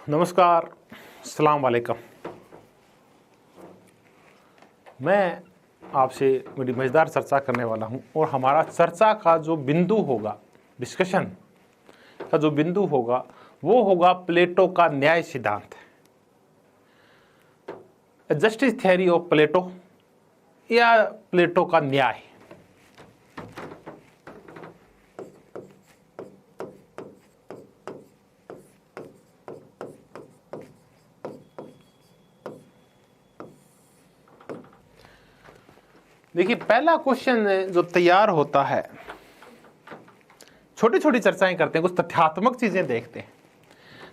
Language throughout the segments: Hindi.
नमस्कार, अस्सलाम वालेकुम। मैं आपसे बड़ी मज़ेदार चर्चा करने वाला हूं और हमारा चर्चा का जो बिंदु होगा, डिस्कशन का जो बिंदु होगा वो होगा प्लेटो का न्याय सिद्धांत, जस्टिस थ्योरी ऑफ प्लेटो या प्लेटो का न्याय। देखिए, पहला क्वेश्चन जो तैयार होता है, छोटी छोटी चर्चाएं करते हैं, कुछ तथ्यात्मक चीजें देखते हैं।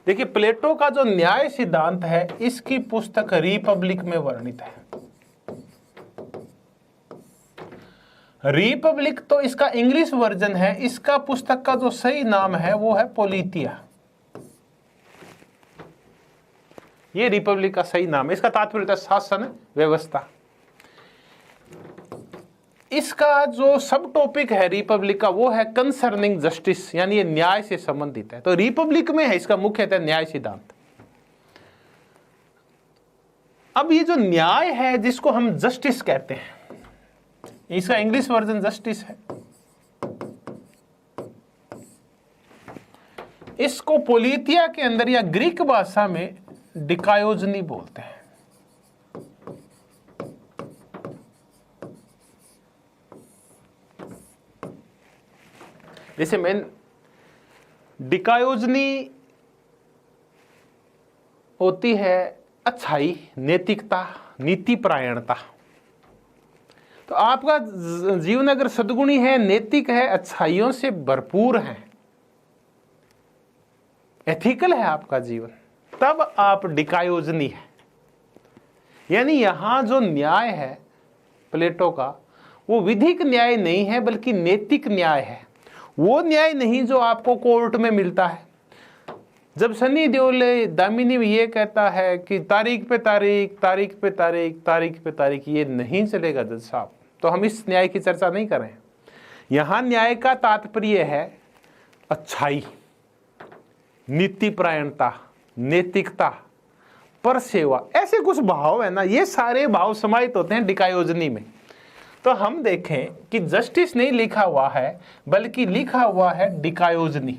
देखिए, प्लेटो का जो न्याय सिद्धांत है इसकी पुस्तक रिपब्लिक में वर्णित है। रिपब्लिक तो इसका इंग्लिश वर्जन है, इसका पुस्तक का जो सही नाम है वो है पोलिटिया। ये रिपब्लिक का सही नाम है। इसका तात्पर्य शासन व्यवस्था। इसका जो सब टॉपिक है रिपब्लिक का वो है कंसर्निंग जस्टिस, यानी ये न्याय से संबंधित है। तो रिपब्लिक में है इसका मुख्यतः न्याय सिद्धांत। अब ये जो न्याय है जिसको हम जस्टिस कहते हैं, इसका इंग्लिश वर्जन जस्टिस है। इसको पोलिटिया के अंदर या ग्रीक भाषा में डिकायोजनी बोलते हैं। जैसे मैं डिकायोजनी होती है अच्छाई, नैतिकता, नीति परायणता। तो आपका जीवन अगर सद्गुणी है, नैतिक है, अच्छाइयों से भरपूर है, एथिकल है आपका जीवन, तब आप डिकायोजनी है। यानी यहां जो न्याय है प्लेटो का वो विधिक न्याय नहीं है बल्कि नैतिक न्याय है। वो न्याय नहीं जो आपको कोर्ट में मिलता है। जब सनी देओल दामिनी में ये कहता है कि तारीख पे तारीख, तारीख पे तारीख, तारीख पे तारीख, ये नहीं चलेगा जज साहब, तो हम इस न्याय की चर्चा नहीं कर रहे हैं। यहां न्याय का तात्पर्य है अच्छाई, नीतिपरायणता, नैतिकता, पर सेवा, ऐसे कुछ भाव है ना। ये सारे भाव समाहित होते हैं डिकायोजनी में। तो हम देखें कि जस्टिस नहीं लिखा हुआ है बल्कि लिखा हुआ है डिकायोजनी।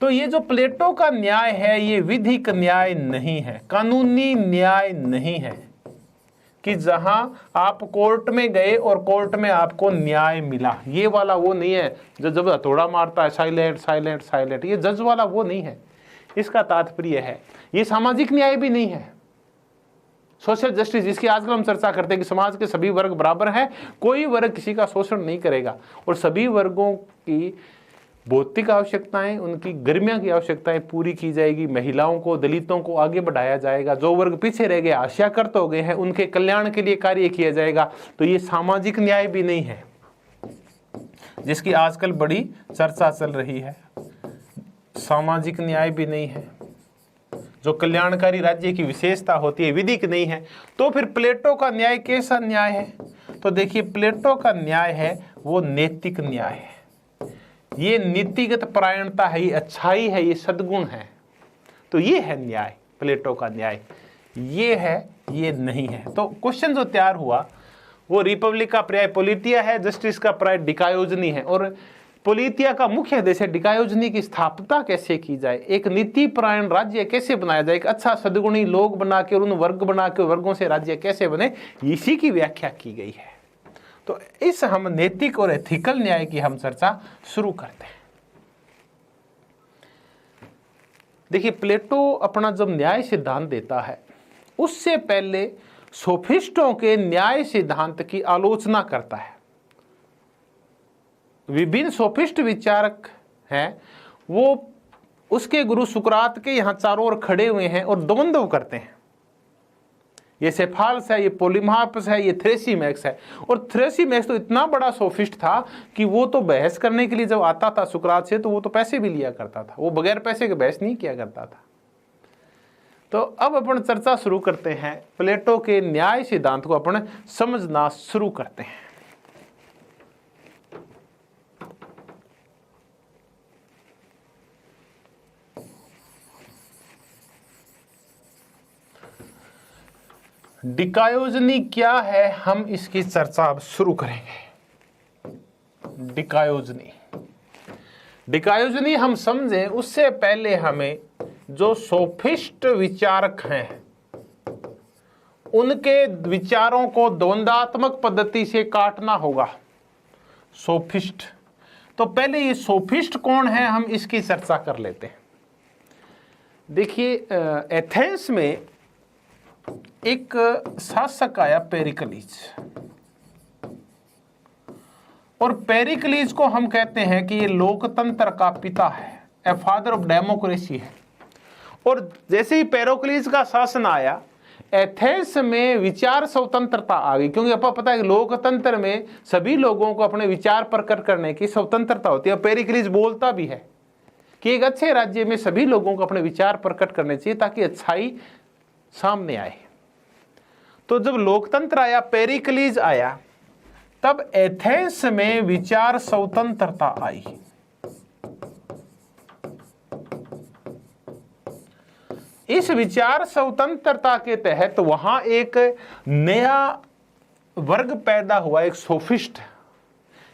तो ये जो प्लेटो का न्याय है ये विधिक न्याय नहीं है, कानूनी न्याय नहीं है कि जहां आप कोर्ट में गए और कोर्ट में आपको न्याय मिला। ये वाला वो नहीं है जो जब हथौड़ा मारता है साइलेंट साइलेंट साइलेंट, ये जज वाला वो नहीं है। इसका तात्पर्य है ये सामाजिक न्याय भी नहीं है। सोशल जस्टिस जिसकी आजकल हम चर्चा करते हैं कि समाज के सभी वर्ग बराबर हैं, कोई वर्ग किसी का शोषण नहीं करेगा और सभी वर्गों की भौतिक आवश्यकताएं, उनकी गर्मियां की आवश्यकताएं पूरी की जाएगी। महिलाओं को, दलितों को आगे बढ़ाया जाएगा। जो वर्ग पीछे रह गए, आशाकृत हो गए हैं, उनके कल्याण के लिए कार्य किया जाएगा। तो ये सामाजिक न्याय भी नहीं है जिसकी आजकल बड़ी चर्चा चल रही है। सामाजिक न्याय भी नहीं है, जो कल्याणकारी राज्य की विशेषता होती है, विधिक नहीं है। तो फिर प्लेटो का न्याय कैसा न्याय है? तो देखिए, प्लेटो का न्याय है वो नैतिक न्याय है। ये नीतिगत परायणता है, ये अच्छाई है, ये सद्गुण है। तो ये है न्याय, प्लेटो का न्याय। ये है, ये नहीं है। तो क्वेश्चन जो तैयार हुआ वो रिपब्लिक का पर्याय पोलिटिया है, जस्टिस का पर्याय डिकायोजनी है। और पोलिटिया का मुख्य उद्देश्य डिकायोजनी की स्थापना कैसे की जाए, एक नीति परायण राज्य कैसे बनाया जाए, एक अच्छा सद्गुणी लोग बना के, उन वर्ग बना के, वर्गों से राज्य कैसे बने, इसी की व्याख्या की गई है। तो इस हम नैतिक और एथिकल न्याय की हम चर्चा शुरू करते हैं। देखिए, प्लेटो अपना जब न्याय सिद्धांत देता है उससे पहले सोफिस्टों के न्याय सिद्धांत की आलोचना करता है। विभिन्न सोफिस्ट विचारक हैं, वो उसके गुरु सुकरात के यहाँ चारों ओर खड़े हुए हैं और द्वंद्व करते हैं। ये सेफाल्स है, ये पोलीमार्पस है, ये थ्रेसीमैक्स है। और थ्रेसीमैक्स तो इतना बड़ा सोफिस्ट था कि वो तो बहस करने के लिए जब आता था सुकरात से तो वो तो पैसे भी लिया करता था, वो बगैर पैसे के बहस नहीं किया करता था। तो अब अपन चर्चा शुरू करते हैं, प्लेटो के न्याय सिद्धांत को अपन समझना शुरू करते हैं। डिकायोजनी क्या है, हम इसकी चर्चा अब शुरू करेंगे। डिकायोजनी हम समझें उससे पहले हमें जो सोफिस्ट विचारक हैं उनके विचारों को द्वंद्वात्मक पद्धति से काटना होगा। सोफिस्ट, तो पहले ये सोफिस्ट कौन है, हम इसकी चर्चा कर लेते हैं। देखिए, एथेंस में एक शासक आया पेरिकलीज, और पेरिकलीज को हम कहते हैं कि ये लोकतंत्र का पिता है, ए फादर ऑफ डेमोक्रेसी है। और जैसे ही पेरिकलीज का शासन आया, एथेंस में विचार स्वतंत्रता आ गई, क्योंकि आपको पता है कि लोकतंत्र में सभी लोगों को अपने विचार प्रकट करने की स्वतंत्रता होती है। पेरिकलीज बोलता भी है कि एक अच्छे राज्य में सभी लोगों को अपने विचार प्रकट करने चाहिए ताकि अच्छाई सामने आए। तो जब लोकतंत्र आया, पेरिकलीज आया, तब एथेंस में विचार स्वतंत्रता आई। इस विचार स्वतंत्रता के तहत वहां एक नया वर्ग पैदा हुआ, एक सोफिस्ट।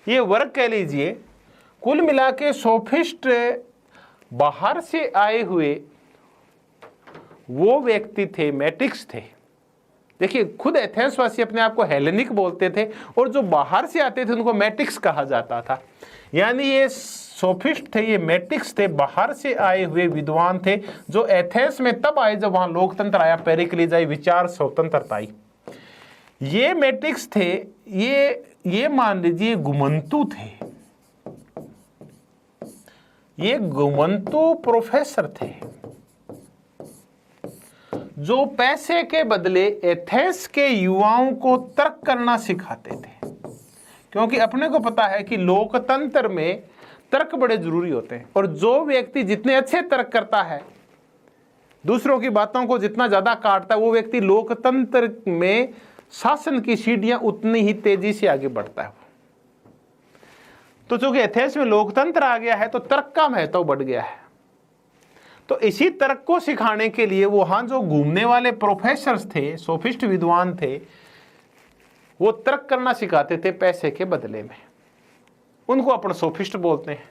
ये वर्ग कह लीजिए, कुल मिला के सोफिस्ट बाहर से आए हुए वो व्यक्ति थे, मैटिक्स थे। देखिए, खुद एथेंस वासी अपने आप को हेलेनिक बोलते थे, और जो बाहर से आते थे उनको मैटिक्स कहा जाता था। यानी ये सोफिस्ट थे, ये मैटिक्स थे, बाहर से आए हुए विद्वान थे, जो एथेंस में तब आए जब वहां लोकतंत्र आया, पेरिकलीज आई, विचार स्वतंत्रता आई। ये मैटिक्स थे, ये मान लीजिए गुमंतु थे, ये गुमंतु प्रोफेसर थे, जो पैसे के बदले एथेंस के युवाओं को तर्क करना सिखाते थे। क्योंकि अपने को पता है कि लोकतंत्र में तर्क बड़े जरूरी होते हैं, और जो व्यक्ति जितने अच्छे तर्क करता है, दूसरों की बातों को जितना ज्यादा काटता है, वो व्यक्ति लोकतंत्र में शासन की सीढ़ियां उतनी ही तेजी से आगे बढ़ता है। तो चूंकि एथेंस में लोकतंत्र आ गया है, तो तर्क का महत्व बढ़ गया है। तो इसी तर्क को सिखाने के लिए वहां जो घूमने वाले प्रोफेसर्स थे, सोफिस्ट विद्वान थे, वो तर्क करना सिखाते थे पैसे के बदले में। उनको अपन सोफिस्ट बोलते हैं।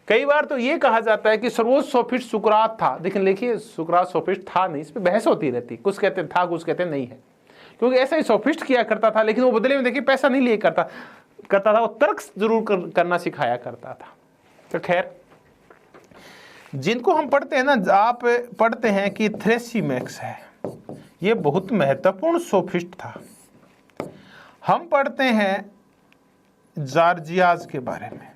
कई बार तो ये कहा जाता है कि सर्वोच्च सोफिस्ट सुकरात था, लेकिन देखिए सुकरात सोफिस्ट था नहीं, इस पर बहस होती रहती, कुछ कहते था, कुछ कहते नहीं है, क्योंकि ऐसा ही सोफिस्ट किया करता था, लेकिन वो बदले में देखिए पैसा नहीं लिया करता था, वो तर्क जरूर करना सिखाया करता था। तो खैर, जिनको हम पढ़ते हैं ना, आप पढ़ते हैं कि थ्रेसिमेक्स है, ये बहुत महत्वपूर्ण सोफिस्ट था। हम पढ़ते हैं जॉर्जियास के बारे में।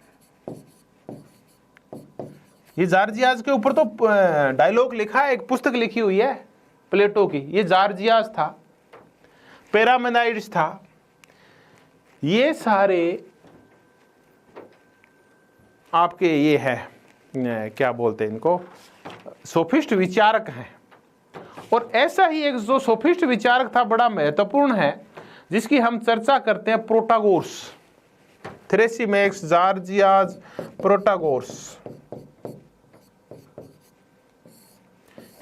ये जॉर्जियास के ऊपर तो डायलॉग लिखा है, एक पुस्तक लिखी हुई है प्लेटो की। ये जॉर्जियास था, पैरामेनाइड्स था, ये सारे आपके ये है, क्या बोलते हैं इनको, सोफिस्ट विचारक हैं। और ऐसा ही एक जो सोफिस्ट विचारक था, बड़ा महत्वपूर्ण है, जिसकी हम चर्चा करते हैं, प्रोटागोरस। थ्रेसिमेक्स, जॉर्जियास, प्रोटागोरस।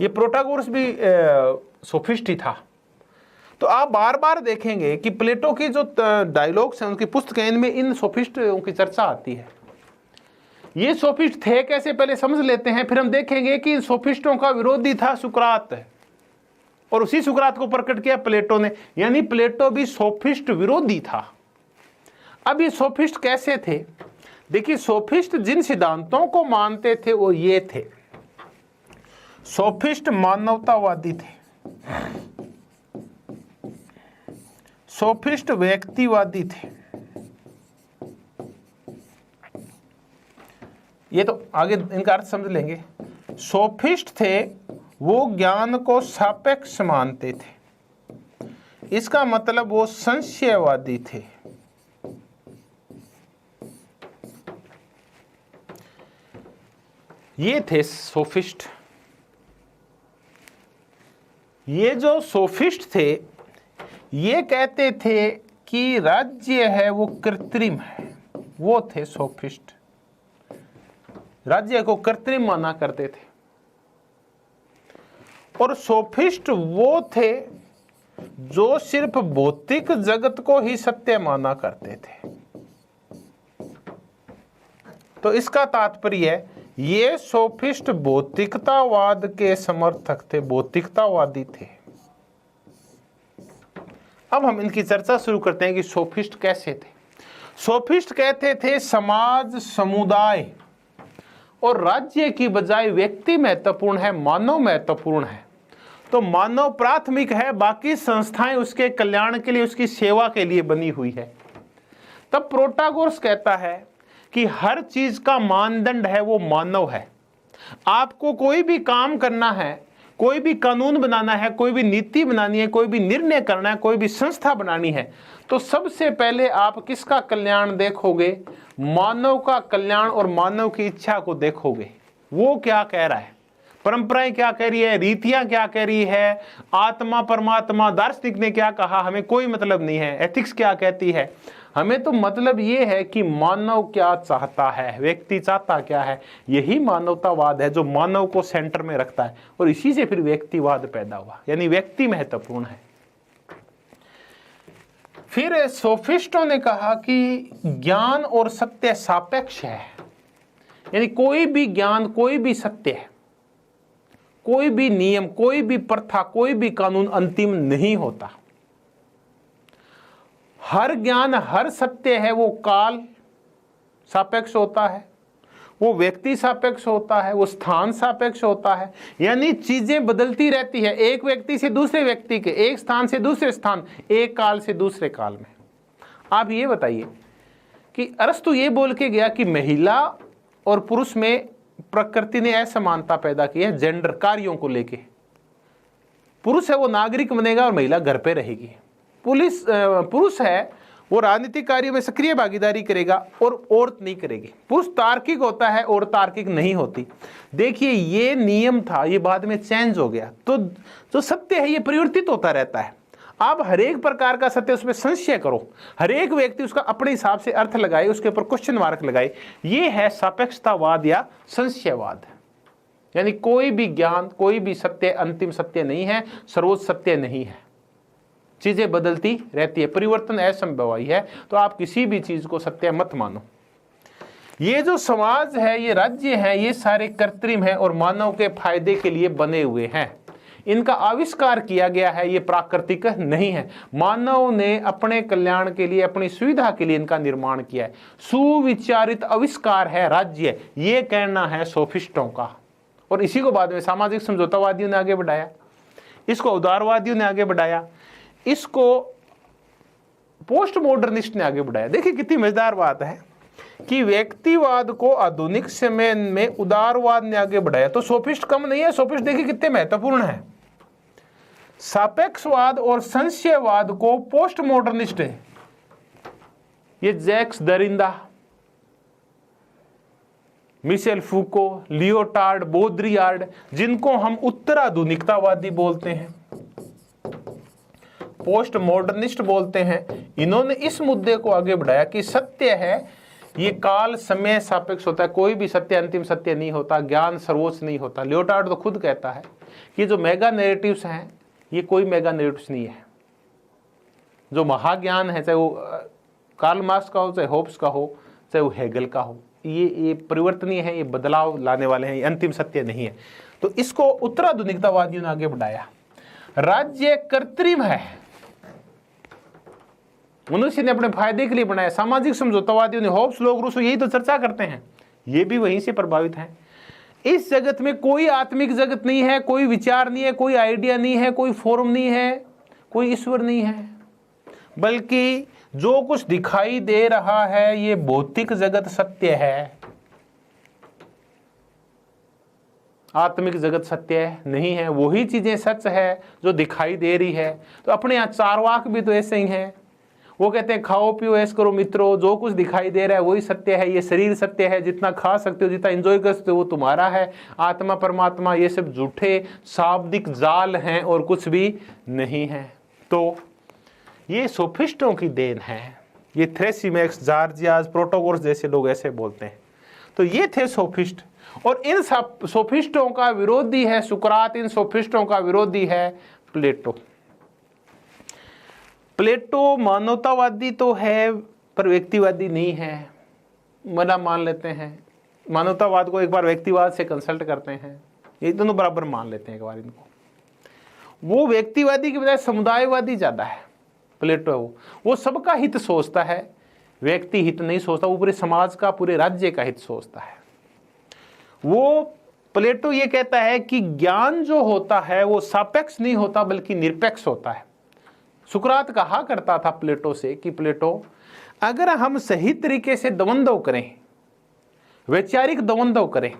ये प्रोटागोरस भी सोफिस्ट ही था। तो आप बार बार देखेंगे कि प्लेटो की जो डायलॉग्स हैं, उनकी पुस्तकें, इनमें इन सोफिस्टों की चर्चा आती है। ये सोफिस्ट थे कैसे, पहले समझ लेते हैं, फिर हम देखेंगे कि इन सोफिस्टों का विरोधी था सुकरात, और उसी सुकरात को प्रकट किया प्लेटो ने। यानी प्लेटो भी सोफिस्ट विरोधी था। अब ये सोफिस्ट कैसे थे? देखिए, सोफिस्ट जिन सिद्धांतों को मानते थे वो ये थे। सोफिस्ट मानवतावादी थे, सोफिस्ट व्यक्तिवादी थे। ये तो आगे इनका अर्थ समझ लेंगे। सोफिस्ट थे, वो ज्ञान को सापेक्ष मानते थे, इसका मतलब वो संशयवादी थे। ये थे सोफिस्ट। ये जो सोफिस्ट थे, ये कहते थे कि राज्य है वो कृत्रिम है, वो थे सोफिस्ट। राज्य को कृत्रिम माना करते थे। और सोफिस्ट वो थे जो सिर्फ भौतिक जगत को ही सत्य माना करते थे। तो इसका तात्पर्य ये सोफिस्ट भौतिकतावाद के समर्थक थे, भौतिकतावादी थे। अब हम इनकी चर्चा शुरू करते हैं कि सोफिस्ट कैसे थे। सोफिस्ट कहते थे समाज, समुदाय और राज्य की बजाय व्यक्ति महत्वपूर्ण है, मानव महत्वपूर्ण है। तो मानव प्राथमिक है, बाकी संस्थाएं उसके कल्याण के लिए, उसकी सेवा के लिए बनी हुई है। तब प्रोटागोरस कहता है कि हर चीज का मानदंड है वो मानव है। आपको कोई भी काम करना है, कोई भी कानून बनाना है, कोई भी नीति बनानी है, कोई भी निर्णय करना है, कोई भी संस्था बनानी है, तो सबसे पहले आप किसका कल्याण देखोगे? मानव का कल्याण और मानव की इच्छा को देखोगे। वो क्या कह रहा है, परंपराएं क्या कह रही है, रीतियां क्या कह रही है, आत्मा परमात्मा दार्शनिक ने क्या कहा, हमें कोई मतलब नहीं है। एथिक्स क्या कहती है, हमें तो मतलब ये है कि मानव क्या चाहता है, व्यक्ति चाहता क्या है। यही मानवतावाद है जो मानव को सेंटर में रखता है, और इसी से फिर व्यक्तिवाद पैदा हुआ, यानी व्यक्ति महत्वपूर्ण है। फिर सोफिस्टों ने कहा कि ज्ञान और सत्य सापेक्ष है, यानी कोई भी ज्ञान, कोई भी सत्य है, कोई भी नियम, कोई भी प्रथा, कोई भी कानून अंतिम नहीं होता। हर ज्ञान, हर सत्य है वो काल सापेक्ष होता है, वो व्यक्ति सापेक्ष होता है, वो स्थान सापेक्ष होता है, यानी चीजें बदलती रहती है, एक व्यक्ति से दूसरे व्यक्ति के, एक स्थान से दूसरे स्थान, एक काल से दूसरे काल में। आप ये बताइए कि अरस्तु ये बोल के गया कि महिला और पुरुष में प्रकृति ने असमानता पैदा की है जेंडर कार्यों को लेके। पुरुष है वो नागरिक बनेगा और महिला घर पे रहेगी। पुरुष है वो राजनीतिक कार्यों में सक्रिय भागीदारी करेगा और औरत नहीं करेगी। पुरुष तार्किक होता है और तार्किक नहीं होती। देखिए ये नियम था, ये बाद में चेंज हो गया। तो जो सत्य है ये परिवर्तित होता रहता है। आप हर एक प्रकार का सत्य उसमें संशय करो, हर एक व्यक्ति उसका अपने हिसाब से अर्थ लगाए, उसके ऊपर क्वेश्चन मार्क लगाए। ये है सापेक्षतावाद या संशयवाद। यानी कोई भी ज्ञान, कोई भी सत्य अंतिम सत्य नहीं है, सर्वोच्च सत्य नहीं है। चीजें बदलती रहती है, परिवर्तन असंभव है, तो आप किसी भी चीज को सत्य मत मानो। ये जो समाज है, ये राज्य है, ये सारे कृत्रिम है और मानव के फायदे के लिए बने हुए हैं। इनका आविष्कार किया गया है, ये प्राकृतिक नहीं है। मानव ने अपने कल्याण के लिए, अपनी सुविधा के लिए इनका निर्माण किया है। सुविचारित आविष्कार है राज्य, ये कहना है सोफिस्टों का। और इसी को बाद में सामाजिक समझौतावादियों ने आगे बढ़ाया, इसको उदारवादियों ने आगे बढ़ाया, इसको पोस्ट मॉडर्निस्ट ने आगे बढ़ाया। देखिए कितनी मजेदार बात है कि व्यक्तिवाद को आधुनिक समय में उदारवाद ने आगे बढ़ाया। तो सोफिस्ट कम नहीं है, सोफिस्ट देखिए कितने महत्वपूर्ण है। सापेक्षवाद और संशयवाद को पोस्ट मॉडर्निस्ट है, ये जैक्स दरिंदा, मिशेल फूको, लियोटार्ड, बोद्रियार्ड, जिनको हम उत्तराधुनिकतावादी बोलते हैं, पोस्ट मॉडर्निस्ट बोलते हैं, इन्होंने इस मुद्दे को आगे बढ़ाया कि सत्य है ये काल समय सापेक्ष होता है, कोई भी सत्य अंतिम सत्य नहीं होता, ज्ञान सर्वोच्च नहीं होता। लियोटार्ड तो खुद कहता है कि जो मेगा नैरेटिव्स हैं ये कोई मेगा नैरेटिव्स नहीं है। जो महाज्ञान है, चाहे वो कार्ल मार्क्स का हो, चाहे होब्स का हो, चाहे वो हेगल का हो, ये परिवर्तनीय है, ये बदलाव लाने वाले हैं, ये अंतिम सत्य नहीं है। तो इसको उत्तराधुनिकतावादियों ने आगे बढ़ाया। राज्य कृत्रिम है, मनुष्य ने अपने फायदे के लिए बनाया। सामाजिक समझौतावादियों ने, होब्स, लोग, रूसो यही तो चर्चा करते हैं, ये भी वहीं से प्रभावित हैं। इस जगत में कोई आत्मिक जगत नहीं है, कोई विचार नहीं है, कोई आइडिया नहीं है, कोई फॉर्म नहीं है, कोई ईश्वर नहीं है, बल्कि जो कुछ दिखाई दे रहा है ये भौतिक जगत सत्य है, आत्मिक जगत सत्य नहीं है। वही चीजें सच है जो दिखाई दे रही है। तो अपने यहाँ चारवाक भी तो ऐसे ही हैं, वो कहते हैं खाओ पियो ऐश करो मित्रों, जो कुछ दिखाई दे रहा है वही सत्य है, ये शरीर सत्य है, जितना खा सकते हो, जितना एंजॉय कर सकते हो वो तुम्हारा है, आत्मा परमात्मा ये सब झूठे शाब्दिक जाल हैं और कुछ भी नहीं है। तो ये सोफिस्टों की देन है। ये थ्रेसिमेक्स, जॉर्जियास, प्रोटागोरस जैसे लोग ऐसे बोलते हैं। तो ये थे सोफिस्ट, और इन सोफिस्टों का विरोधी है सुकरात, इन सोफिस्टों का विरोधी है प्लेटो। प्लेटो मानवतावादी तो है पर व्यक्तिवादी नहीं है, मना मान लेते हैं। मानवतावाद को एक बार व्यक्तिवाद से कंसल्ट करते हैं, ये दोनों बराबर मान लेते हैं एक बार इनको। वो व्यक्तिवादी की बजाय समुदायवादी ज्यादा है प्लेटो। वो सबका हित सोचता है, व्यक्ति हित नहीं सोचता, वो पूरे समाज का, पूरे राज्य का हित सोचता है। वो प्लेटो ये कहता है कि ज्ञान जो होता है वो सापेक्ष नहीं होता बल्कि निरपेक्ष होता है। सुकरात कहा करता था प्लेटो से कि प्लेटो, अगर हम सही तरीके से द्वंद्व करें, वैचारिक द्वंद्व करें,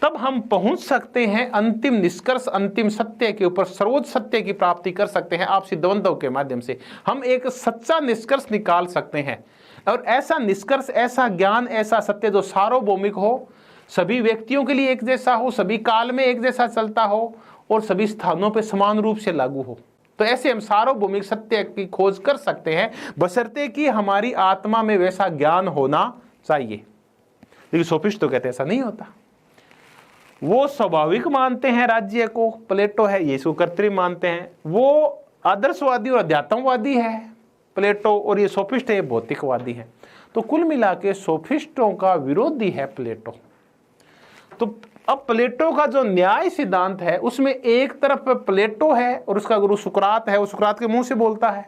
तब हम पहुंच सकते हैं अंतिम निष्कर्ष, अंतिम सत्य के ऊपर, सर्वोच्च सत्य की प्राप्ति कर सकते हैं। आपसी द्वंद्व के माध्यम से हम एक सच्चा निष्कर्ष निकाल सकते हैं, और ऐसा निष्कर्ष, ऐसा ज्ञान, ऐसा सत्य जो सार्वभौमिक हो, सभी व्यक्तियों के लिए एक जैसा हो, सभी काल में एक जैसा चलता हो और सभी स्थानों पर समान रूप से लागू हो। तो ऐसे हम सार्वभौमिक सत्य की खोज कर सकते हैं, बशर्ते कि हमारी आत्मा में वैसा ज्ञान होना चाहिए। लेकिन सोफिस्ट तो कहते हैं ऐसा नहीं होता। वो स्वाभाविक मानते हैं राज्य को, प्लेटो है, यीशु कर्तृ मानते हैं। वो आदर्शवादी और अध्यात्मवादी है प्लेटो, और ये सोफिस्ट है, ये भौतिकवादी है। तो कुल मिला के सोफिस्टों का विरोधी है प्लेटो। तो अब प्लेटो का जो न्याय सिद्धांत है उसमें एक तरफ प्लेटो है और उसका गुरु सुकरात है, वो सुकरात के मुंह से बोलता है।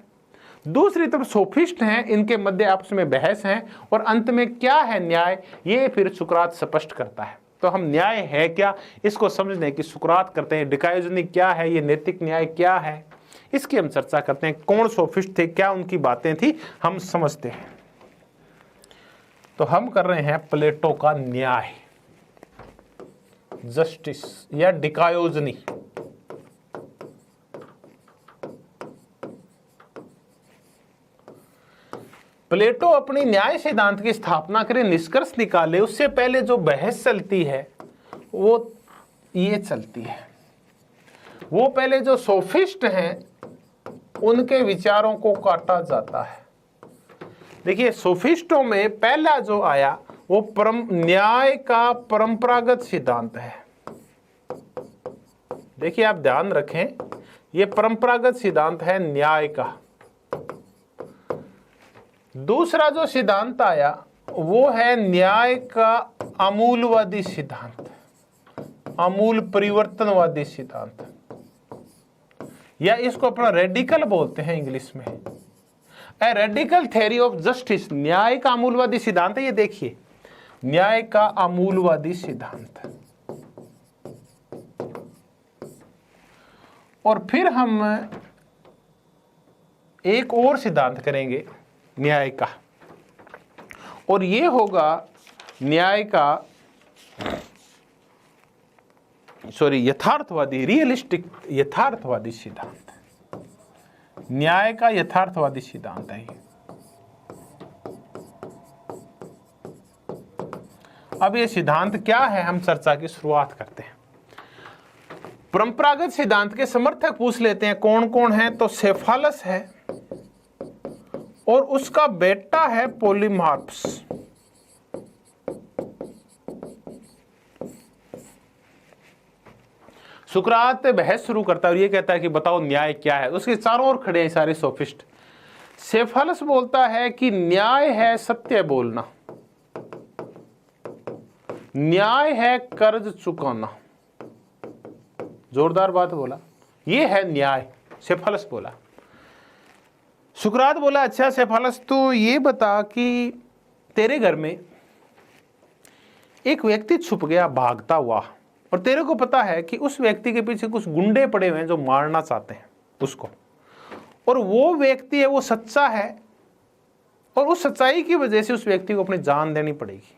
दूसरी तरफ सोफिस्ट हैं, इनके मध्य आपस में बहस है, और अंत में क्या है न्याय, ये फिर सुकरात स्पष्ट करता है। तो हम न्याय है क्या, इसको समझने की सुकरात करते हैं। डिकायोजनी क्या है, ये नैतिक न्याय क्या है, इसकी हम चर्चा करते हैं। कौन सोफिस्ट थे, क्या उनकी बातें थी, हम समझते हैं। तो हम कर रहे हैं प्लेटो का न्याय, जस्टिस या डिकायोजनी। प्लेटो अपनी न्याय सिद्धांत की स्थापना करे, निष्कर्ष निकाले, उससे पहले जो बहस चलती है वो ये चलती है। वो पहले जो सोफिस्ट हैं उनके विचारों को काटा जाता है। देखिए, सोफिस्टों में पहला जो आया वो न्याय का परंपरागत सिद्धांत है। देखिए, आप ध्यान रखें, ये परंपरागत सिद्धांत है न्याय का। दूसरा जो सिद्धांत आया वो है न्याय का आमूलवादी सिद्धांत, आमूल परिवर्तनवादी सिद्धांत, या इसको अपना रेडिकल बोलते हैं इंग्लिश में, a radical theory of justice. न्याय का आमूलवादी सिद्धांत है, ये देखिए, न्याय का आमूलवादी सिद्धांत। और फिर हम एक और सिद्धांत करेंगे न्याय का, और ये होगा न्याय का यथार्थवादी, रियलिस्टिक यथार्थवादी सिद्धांत। न्याय का यथार्थवादी सिद्धांत है। अब ये सिद्धांत क्या है, हम चर्चा की शुरुआत करते हैं। परंपरागत सिद्धांत के समर्थक पूछ लेते हैं कौन कौन है, तो सेफालस है और उसका बेटा है पोलीमार्पस। सुकरात बहस शुरू करता है और ये कहता है कि बताओ न्याय क्या है। उसके चारों ओर खड़े हैं सारे सोफिस्ट। सेफालस बोलता है कि न्याय है सत्य बोलना, न्याय है कर्ज चुकाना। जोरदार बात बोला, ये है न्याय, सेफालस बोला। सुकरात बोला, अच्छा सेफालस, तो ये बता कि तेरे घर में एक व्यक्ति छुप गया भागता हुआ, और तेरे को पता है कि उस व्यक्ति के पीछे कुछ गुंडे पड़े हुए हैं जो मारना चाहते हैं उसको, और वो व्यक्ति है वो सच्चा है, और उस सच्चाई की वजह से उस व्यक्ति को अपनी जान देनी पड़ेगी।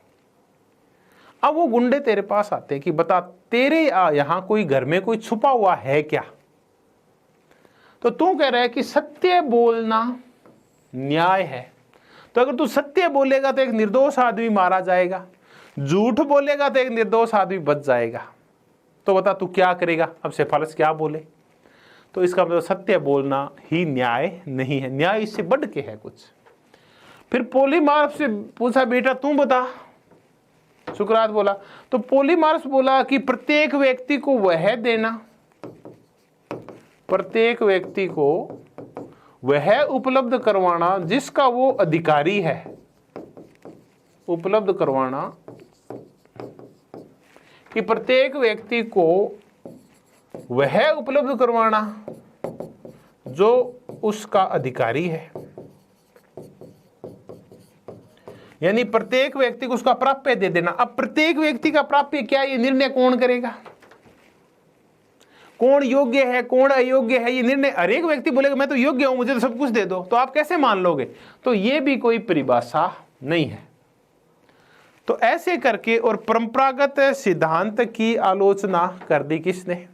अब वो गुंडे तेरे पास आते हैं कि बता तेरे यहां कोई घर में कोई छुपा हुआ है क्या। तो तू कह रहा है कि सत्य बोलना न्याय है। तो अगर तू सत्य बोलेगा तो एक निर्दोष आदमी मारा जाएगा, झूठ बोलेगा तो एक निर्दोष आदमी बच जाएगा। तो बता तू क्या करेगा। अब सेफालस क्या बोले, तो इसका मतलब सत्य बोलना ही न्याय नहीं है, न्याय इससे बढ़ के है कुछ। फिर पोलीमार्फ से पूछा, बेटा तू बता। सुकरात बोला, तो पोलीमार्फ बोला कि प्रत्येक व्यक्ति को वह देना, प्रत्येक व्यक्ति को वह उपलब्ध करवाना जिसका वो अधिकारी है, उपलब्ध करवाना कि प्रत्येक व्यक्ति को वह उपलब्ध करवाना जो उसका अधिकारी है, यानी प्रत्येक व्यक्ति को उसका प्राप्य दे देना। अब प्रत्येक व्यक्ति का प्राप्य क्या, ये निर्णय कौन करेगा, कौन योग्य है कौन अयोग्य है, ये निर्णय हर एक व्यक्ति बोलेगा मैं तो योग्य हूं, मुझे तो सब कुछ दे दो, तो आप कैसे मान लोगे? तो ये भी कोई परिभाषा नहीं है। तो ऐसे करके और परंपरागत सिद्धांत की आलोचना कर दी किसने?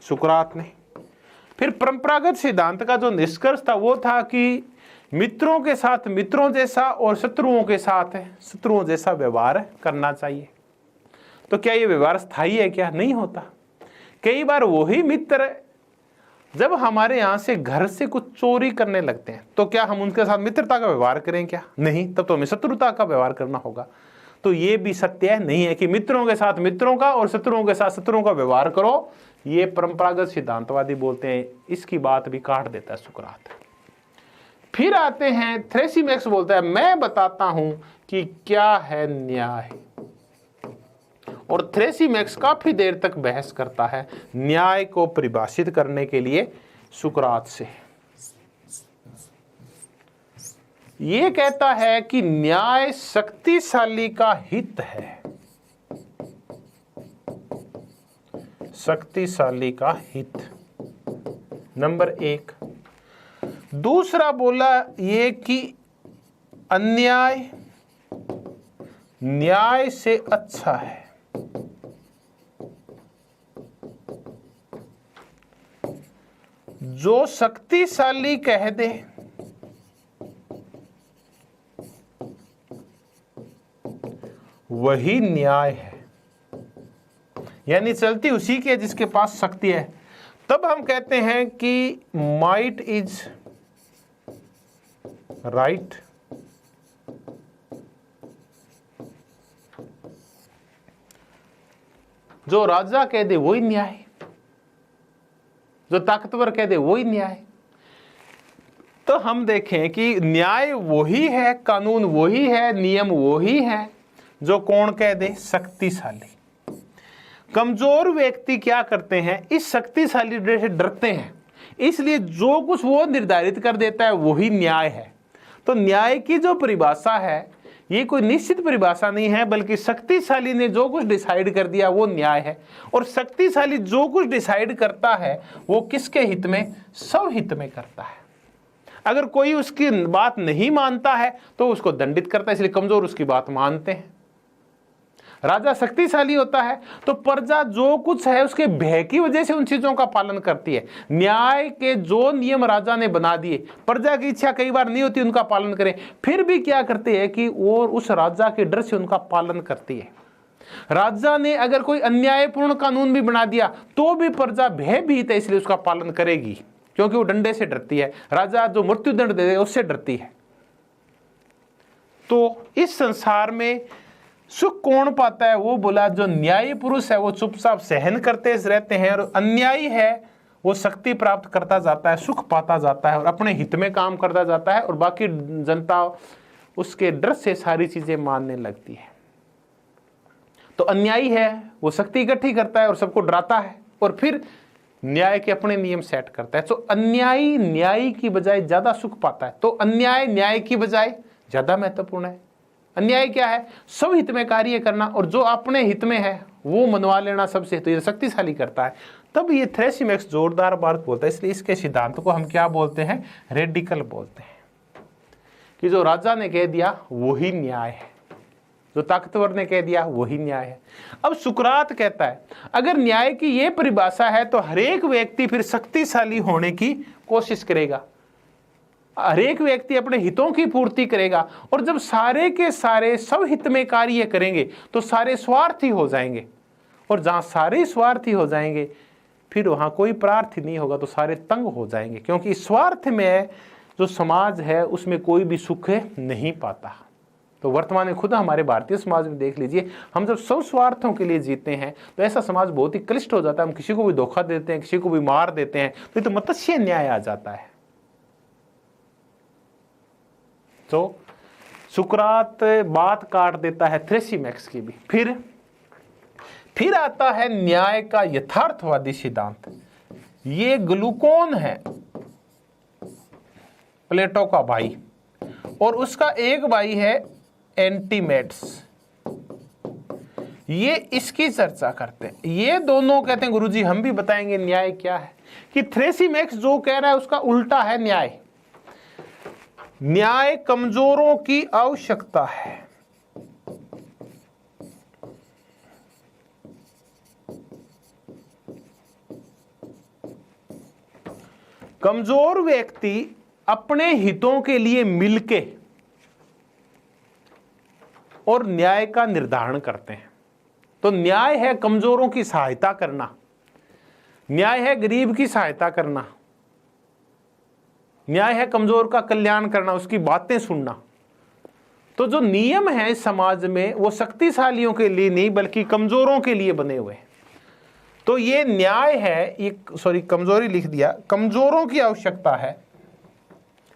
सुकरात ने। फिर परंपरागत सिद्धांत का जो निष्कर्ष था वो था कि मित्रों के साथ मित्रों जैसा और शत्रुओं के साथ शत्रुओं जैसा व्यवहार करना चाहिए। तो क्या ये व्यवहार स्थायी है? क्या नहीं होता। कई बार वही मित्र जब हमारे यहाँ से घर से कुछ चोरी करने लगते हैं तो क्या हम उनके साथ मित्रता का व्यवहार करें? क्या नहीं, तब तो हमें शत्रुता का व्यवहार करना होगा। तो ये भी सत्य नहीं है कि मित्रों के साथ मित्रों का और शत्रुओं के साथ शत्रुओं का व्यवहार करो। ये परंपरागत सिद्धांतवादी बोलते हैं, इसकी बात भी काट देता है सुकरात। फिर आते हैं थ्रेसिमेक्स, बोलता है मैं बताता हूं कि क्या है न्याय। और थ्रेसिमेक्स काफी देर तक बहस करता है न्याय को परिभाषित करने के लिए सुकरात से। ये कहता है कि न्याय शक्तिशाली का हित है, शक्तिशाली का हित, नंबर 1। दूसरा बोला ये कि अन्याय न्याय से अच्छा है। जो शक्तिशाली कह दे वही न्याय है, यानी चलती उसी के जिसके पास शक्ति है। तब हम कहते हैं कि माइट इज राइट, जो राजा कह दे वही न्याय, जो ताकतवर कह दे वही न्याय। तो हम देखें कि न्याय वही है, कानून वही है, नियम वही है जो कौन कह दे? शक्तिशाली। कमजोर व्यक्ति क्या करते हैं? इस शक्तिशाली से डरते हैं, इसलिए जो कुछ वो निर्धारित कर देता है वही न्याय है। तो न्याय की जो परिभाषा है ये कोई निश्चित परिभाषा नहीं है, बल्कि शक्तिशाली ने जो कुछ डिसाइड कर दिया वो न्याय है। और शक्तिशाली जो कुछ डिसाइड करता है वो किसके हित में? सब हित में करता है। अगर कोई उसकी बात नहीं मानता है तो उसको दंडित करता है, इसलिए कमजोर उसकी बात मानते हैं। राजा शक्तिशाली होता है तो प्रजा जो कुछ है उसके भय की वजह से उन चीजों का पालन करती है। न्याय के जो नियम राजा ने बना दिए, प्रजा की इच्छा कई बार नहीं होती उनका पालन करें, फिर भी क्या करते हैं कि वो उस राजा के डर से उनका पालन करती है। राजा ने अगर कोई अन्यायपूर्ण कानून भी बना दिया तो भी प्रजा भयभीत है, इसलिए उसका पालन करेगी, क्योंकि वो डंडे से डरती है। राजा जो मृत्यु दंड दे उससे डरती है। तो इस संसार में सुख कौन पाता है? वो बोला जो न्यायी पुरुष है वो चुपचाप सहन करते रहते हैं, और अन्यायी है वो शक्ति प्राप्त करता जाता है, सुख पाता जाता है और अपने हित में काम करता जाता है, और बाकी जनता उसके डर से सारी चीजें मानने लगती है। तो अन्यायी है वो शक्ति इकट्ठी करता है और सबको डराता है, और फिर न्याय के अपने नियम सेट करता है। तो अन्यायी न्याय की बजाय ज्यादा सुख पाता है, तो अन्याय न्याय की बजाय ज्यादा महत्वपूर्ण है। अन्याय क्या है? सब हित में कार्य करना, और जो अपने हित में है वो मनवा लेना सबसे, तो ये शक्तिशाली करता है। तब ये थ्रेसिमेक्स जोरदार बात बोलता है, इसलिए इसके सिद्धांत को हम क्या बोलते हैं? रेडिकल बोलते हैं, कि जो राजा ने कह दिया वही न्याय है, जो ताकतवर ने कह दिया वही न्याय है। अब सुकरात कहता है अगर न्याय की ये परिभाषा है तो हर एक व्यक्ति फिर शक्तिशाली होने की कोशिश करेगा, हर एक व्यक्ति अपने हितों की पूर्ति करेगा, और जब सारे के सारे सब हित में कार्य करेंगे तो सारे स्वार्थी हो जाएंगे, और जहां सारे स्वार्थी हो जाएंगे फिर वहां कोई प्रार्थी नहीं होगा, तो सारे तंग हो जाएंगे, क्योंकि स्वार्थ में जो समाज है उसमें कोई भी सुख नहीं पाता। तो वर्तमान में खुद हमारे भारतीय समाज में देख लीजिए, हम जब सब स्वार्थों के लिए जीते हैं तो ऐसा समाज बहुत ही क्लिष्ट हो जाता है। हम किसी को भी धोखा देते हैं, किसी को भी मार देते हैं, तो ये तो मत्स्य न्याय आ जाता है। तो सुकरात बात काट देता है थ्रेसिमेक्स की भी। फिर आता है न्याय का यथार्थवादी सिद्धांत। ये ग्लूकोन है, प्लेटो का भाई, और उसका एक भाई है एंटीमेड्स। ये इसकी चर्चा करते हैं। ये दोनों कहते हैं गुरुजी हम भी बताएंगे न्याय क्या है, कि थ्रेसिमेक्स जो कह रहा है उसका उल्टा है न्याय। न्याय कमजोरों की आवश्यकता है। कमजोर व्यक्ति अपने हितों के लिए मिलके और न्याय का निर्धारण करते हैं। तो न्याय है कमजोरों की सहायता करना, न्याय है गरीब की सहायता करना, न्याय है कमजोर का कल्याण करना, उसकी बातें सुनना। तो जो नियम है इस समाज में वो शक्तिशालियों के लिए नहीं बल्कि कमजोरों के लिए बने हुए हैं। तो ये न्याय है, कमजोरी लिख दिया, कमजोरों की आवश्यकता है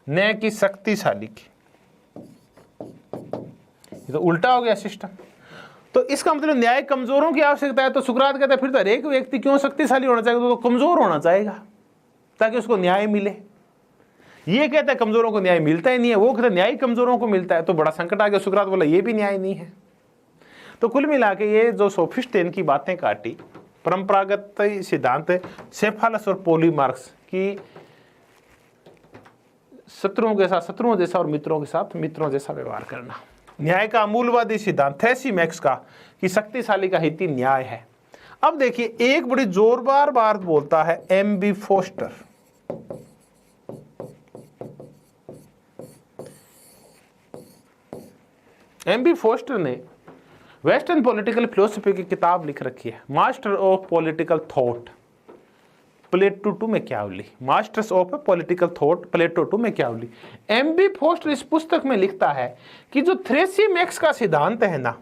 न कि शक्तिशाली की। ये तो उल्टा हो गया सिस्टम। तो इसका मतलब न्याय कमजोरों की आवश्यकता है। तो सुकरात कहता है फिर तो हर एक व्यक्ति क्यों शक्तिशाली होना चाहिए, तो कमजोर होना चाहेगा ताकि उसको न्याय मिले। ये कहता है कमजोरों को न्याय मिलता ही नहीं है, वो कहता है न्याय कमजोरों को मिलता है। तो बड़ा संकट आ गया। सुकरात बोला ये भी न्याय नहीं है। तो कुल मिला के ये जो सोफिस्ट इनकी बातें काटी, परंपरागत सिद्धांत सेफालस और पॉलीमार्क्स की शत्रुओं के साथ शत्रुओं जैसा और मित्रों के साथ मित्रों जैसा व्यवहार करना। न्याय का अमूलवादी सिद्धांत थ्रेसिमेक्स का कि शक्तिशाली का हित ही न्याय है। अब देखिए एक बड़ी जोरदार बात बोलता है एम.बी. फोस्टर। एम.बी. फोस्टर ने वेस्टर्न पॉलिटिकल फिलोसफी की किताब लिख रखी है, master of political thought, Plato to Machiavelli. Masters of political thought, Plato to Machiavelli. M B. Foster इस पुस्तक में लिखता है कि जो थ्रेसिमेक्स का सिद्धांत है ना,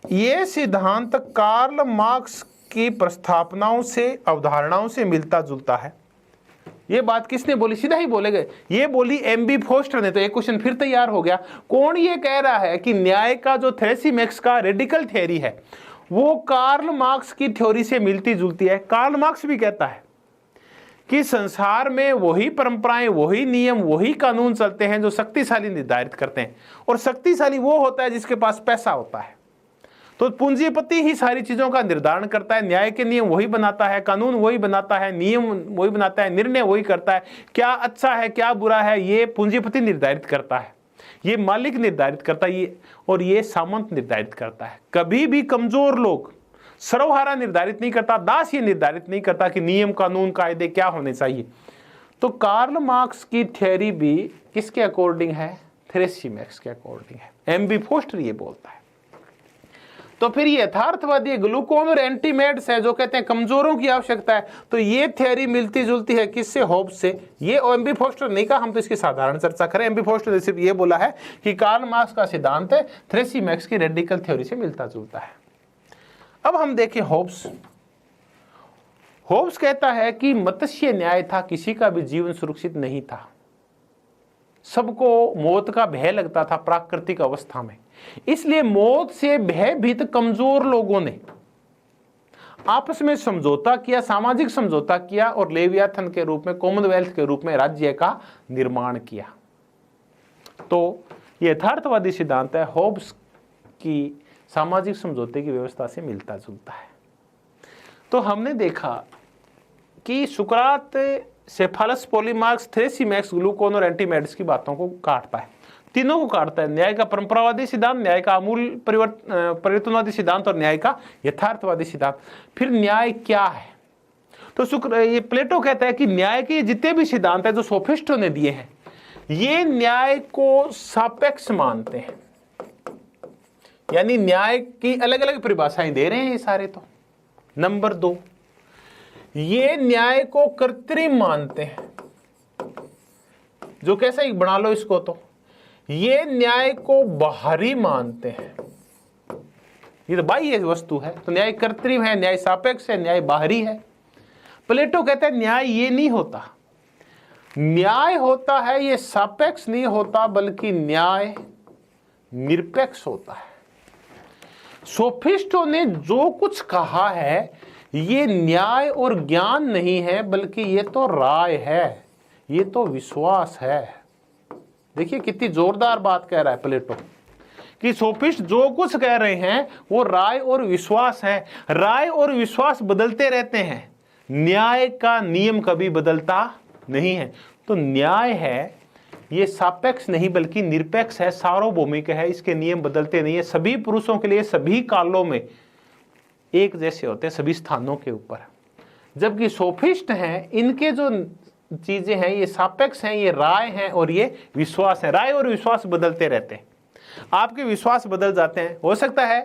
ये सिद्धांत कार्ल मार्क्स की प्रस्तावनाओं से, अवधारणाओं से मिलता जुलता है। ये बात किसने बोली, सीधा ही बोले गए, ये बोली एम.बी. फोस्टर ने। तो एक क्वेश्चन फिर तैयार हो गया, कौन ये कह रहा है कि न्याय का जो थ्रेसिमेक्स का रेडिकल थ्योरी है वो कार्ल मार्क्स की थ्योरी से मिलती जुलती है। कार्ल मार्क्स भी कहता है कि संसार में वही परंपराएं, वही नियम, वही कानून चलते हैं जो शक्तिशाली निर्धारित करते हैं, और शक्तिशाली वो होता है जिसके पास पैसा होता है। तो पूंजीपति ही सारी चीजों का निर्धारण करता है, न्याय के नियम वही बनाता है, कानून वही बनाता है, नियम वही बनाता है, निर्णय वही करता है, क्या अच्छा है क्या बुरा है ये पूंजीपति निर्धारित करता है, ये मालिक निर्धारित करता है, ये और ये सामंत निर्धारित करता है। कभी भी कमजोर लोग, सर्वहारा निर्धारित नहीं करता, दास ये निर्धारित नहीं करता कि नियम कानून कायदे क्या होने चाहिए। तो कार्ल मार्क्स की थ्योरी भी किसके अकॉर्डिंग है, थ्रेसिमेक्स के अकॉर्डिंग है। एम.बी. फोस्टर ये बोलता है। तो फिर ये यथार्थवादी ग्लूकोन और एंटीमेड्स है जो कहते हैं कमजोरों की आवश्यकता है। तो ये थ्योरी मिलती जुलती है किससे, होब्स से। ये एम.बी. फोस्टर नहीं कहा, हम तो इसकी साधारण चर्चा करें। एम.बी. फोस्टर ने सिर्फ ये बोला है कि कार्ल मार्क्स का सिद्धांत है थ्रेसिमेक्स की रेडिकल थ्योरी से मिलता जुलता है। अब हम देखें होब्स। होब्स कहता है कि मत्स्य न्याय था, किसी का भी जीवन सुरक्षित नहीं था, सबको मौत का भय लगता था प्राकृतिक अवस्था में। इसलिए मौत से भयभीत कमजोर लोगों ने आपस में समझौता किया, सामाजिक समझौता किया और लेवियाथन के रूप में, कॉमनवेल्थ के रूप में राज्य का निर्माण किया। तो यथार्थवादी सिद्धांत है होब्स की सामाजिक समझौते की व्यवस्था से मिलता जुलता है। तो हमने देखा कि सुकरात सेफालस, पॉलीमार्क्स, थ्रेसिमेक्स, ग्लूकोन और एंटीमेड्स की बातों को काटता है, तीनों को काटता है। न्याय का परंपरावादी सिद्धांत, न्याय का आमूल परिवर्तनवादी सिद्धांत और न्याय का यथार्थवादी सिद्धांत। फिर न्याय क्या है, तो ये प्लेटो कहता है कि न्याय के जितने भी सिद्धांत है जो सोफिस्टों ने दिए हैं, ये न्याय को सापेक्ष मानते हैं, यानी न्याय की अलग अलग परिभाषाएं दे रहे हैं ये सारे। तो नंबर 2, ये न्याय को कृत्रिम मानते हैं, जो कैसा ही बना लो इसको। तो ये न्याय को बाहरी मानते हैं, ये तो बाह्य वस्तु है, तो न्याय कृत्रिम है, न्याय सापेक्ष है, न्याय बाहरी है। प्लेटो कहता है न्याय ये नहीं होता, न्याय होता है ये सापेक्ष नहीं होता बल्कि न्याय निरपेक्ष होता है। सोफिस्टों ने जो कुछ कहा है ये न्याय और ज्ञान नहीं है बल्कि ये तो राय है, ये तो विश्वास है। देखिए कितनी जोरदार बात कह रहा है प्लेटो कि सोफिस्ट जो कुछ कह रहे हैं वो राय और विश्वास है। राय और विश्वास बदलते रहते हैं, न्याय का नियम कभी बदलता नहीं है। तो न्याय है ये सापेक्ष नहीं बल्कि निरपेक्ष है, सार्वभौमिक है, इसके नियम बदलते नहीं है, सभी पुरुषों के लिए सभी कालों में एक जैसे होते हैं, सभी स्थानों के ऊपर। जबकि सोफिस्ट हैं, इनके जो चीजें हैं ये सापेक्ष हैं, ये राय हैं और ये विश्वास है। राय और विश्वास बदलते रहते हैं, आपके विश्वास बदल जाते हैं। हो सकता है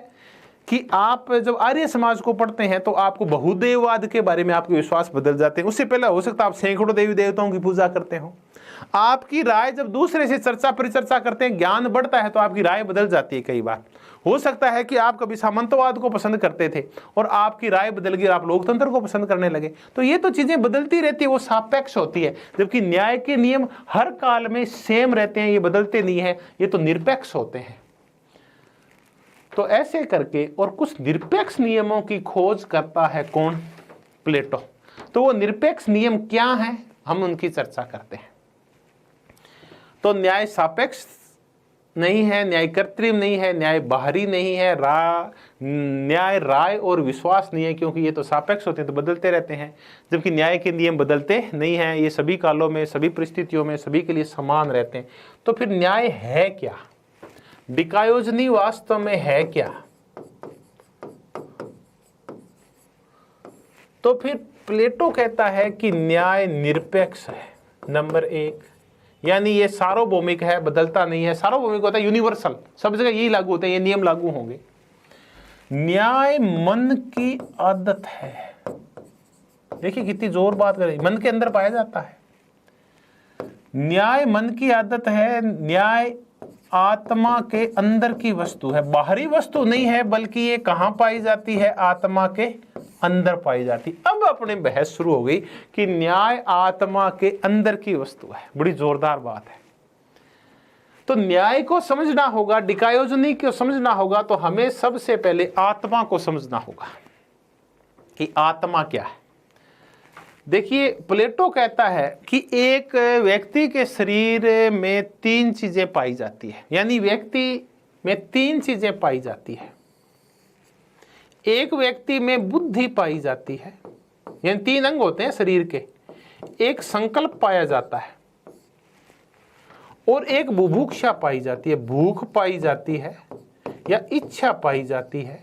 कि आप जब आर्य समाज को पढ़ते हैं तो आपको बहुदेववाद के बारे में आपके विश्वास बदल जाते हैं। उससे पहले हो सकता है आप सैकड़ों देवी देवताओं की पूजा करते हो। आपकी राय जब दूसरे से चर्चा परिचर्चा करते हैं, ज्ञान बढ़ता है तो आपकी राय बदल जाती है। कई बार हो सकता है कि आप कभी सामंतवाद को पसंद करते थे और आपकी राय बदल गई, आप लोकतंत्र को पसंद करने लगे। तो ये तो चीजें बदलती रहती है, वो सापेक्ष होती है। जबकि न्याय के नियम हर काल में सेम रहते हैं, ये बदलते नहीं है, ये तो निरपेक्ष होते हैं। तो ऐसे करके और कुछ निरपेक्ष नियमों की खोज करता है कौन? प्लेटो। तो वो निरपेक्ष नियम क्या हैं, हम उनकी चर्चा करते हैं। तो न्याय सापेक्ष नहीं है, न्याय कृत्रिम नहीं है, न्याय बाहरी नहीं है, न्याय राय और विश्वास नहीं है, क्योंकि ये तो सापेक्ष होते हैं तो बदलते रहते हैं। जबकि न्याय के नियम बदलते नहीं हैं, ये सभी कालों में, सभी परिस्थितियों में, सभी के लिए समान रहते हैं। तो फिर न्याय है क्या? डिकायोजनी वास्तव में है क्या? तो फिर प्लेटो कहता है कि न्याय निरपेक्ष है, नंबर 1, यानी ये सार्वभौमिक है, बदलता नहीं है। सार्वभौमिक होता है यूनिवर्सल, सब जगह यही लागू होते हैं, ये नियम लागू होंगे। न्याय मन की आदत है। देखिए कितनी जोर बात कर रही, मन के अंदर पाया जाता है। न्याय मन की आदत है, न्याय आत्मा के अंदर की वस्तु है, बाहरी वस्तु नहीं है, बल्कि ये कहां पाई जाती है? आत्मा के अंदर पाई जाती। अब अपने बहस शुरू हो गई कि न्याय आत्मा के अंदर की वस्तु है। बड़ी जोरदार बात है। तो न्याय को समझना होगा, डिकायोजनी को समझना होगा, तो हमें सबसे पहले आत्मा को समझना होगा कि आत्मा क्या है। देखिए प्लेटो कहता है कि एक व्यक्ति के शरीर में 3 चीजें पाई जाती है, यानी व्यक्ति में 3 चीजें पाई जाती है। एक व्यक्ति में बुद्धि पाई जाती है, यानी 3 अंग होते हैं शरीर के। एक संकल्प पाया जाता है और एक बुभुक्षा पाई जाती है, भूख पाई जाती है या इच्छा पाई जाती है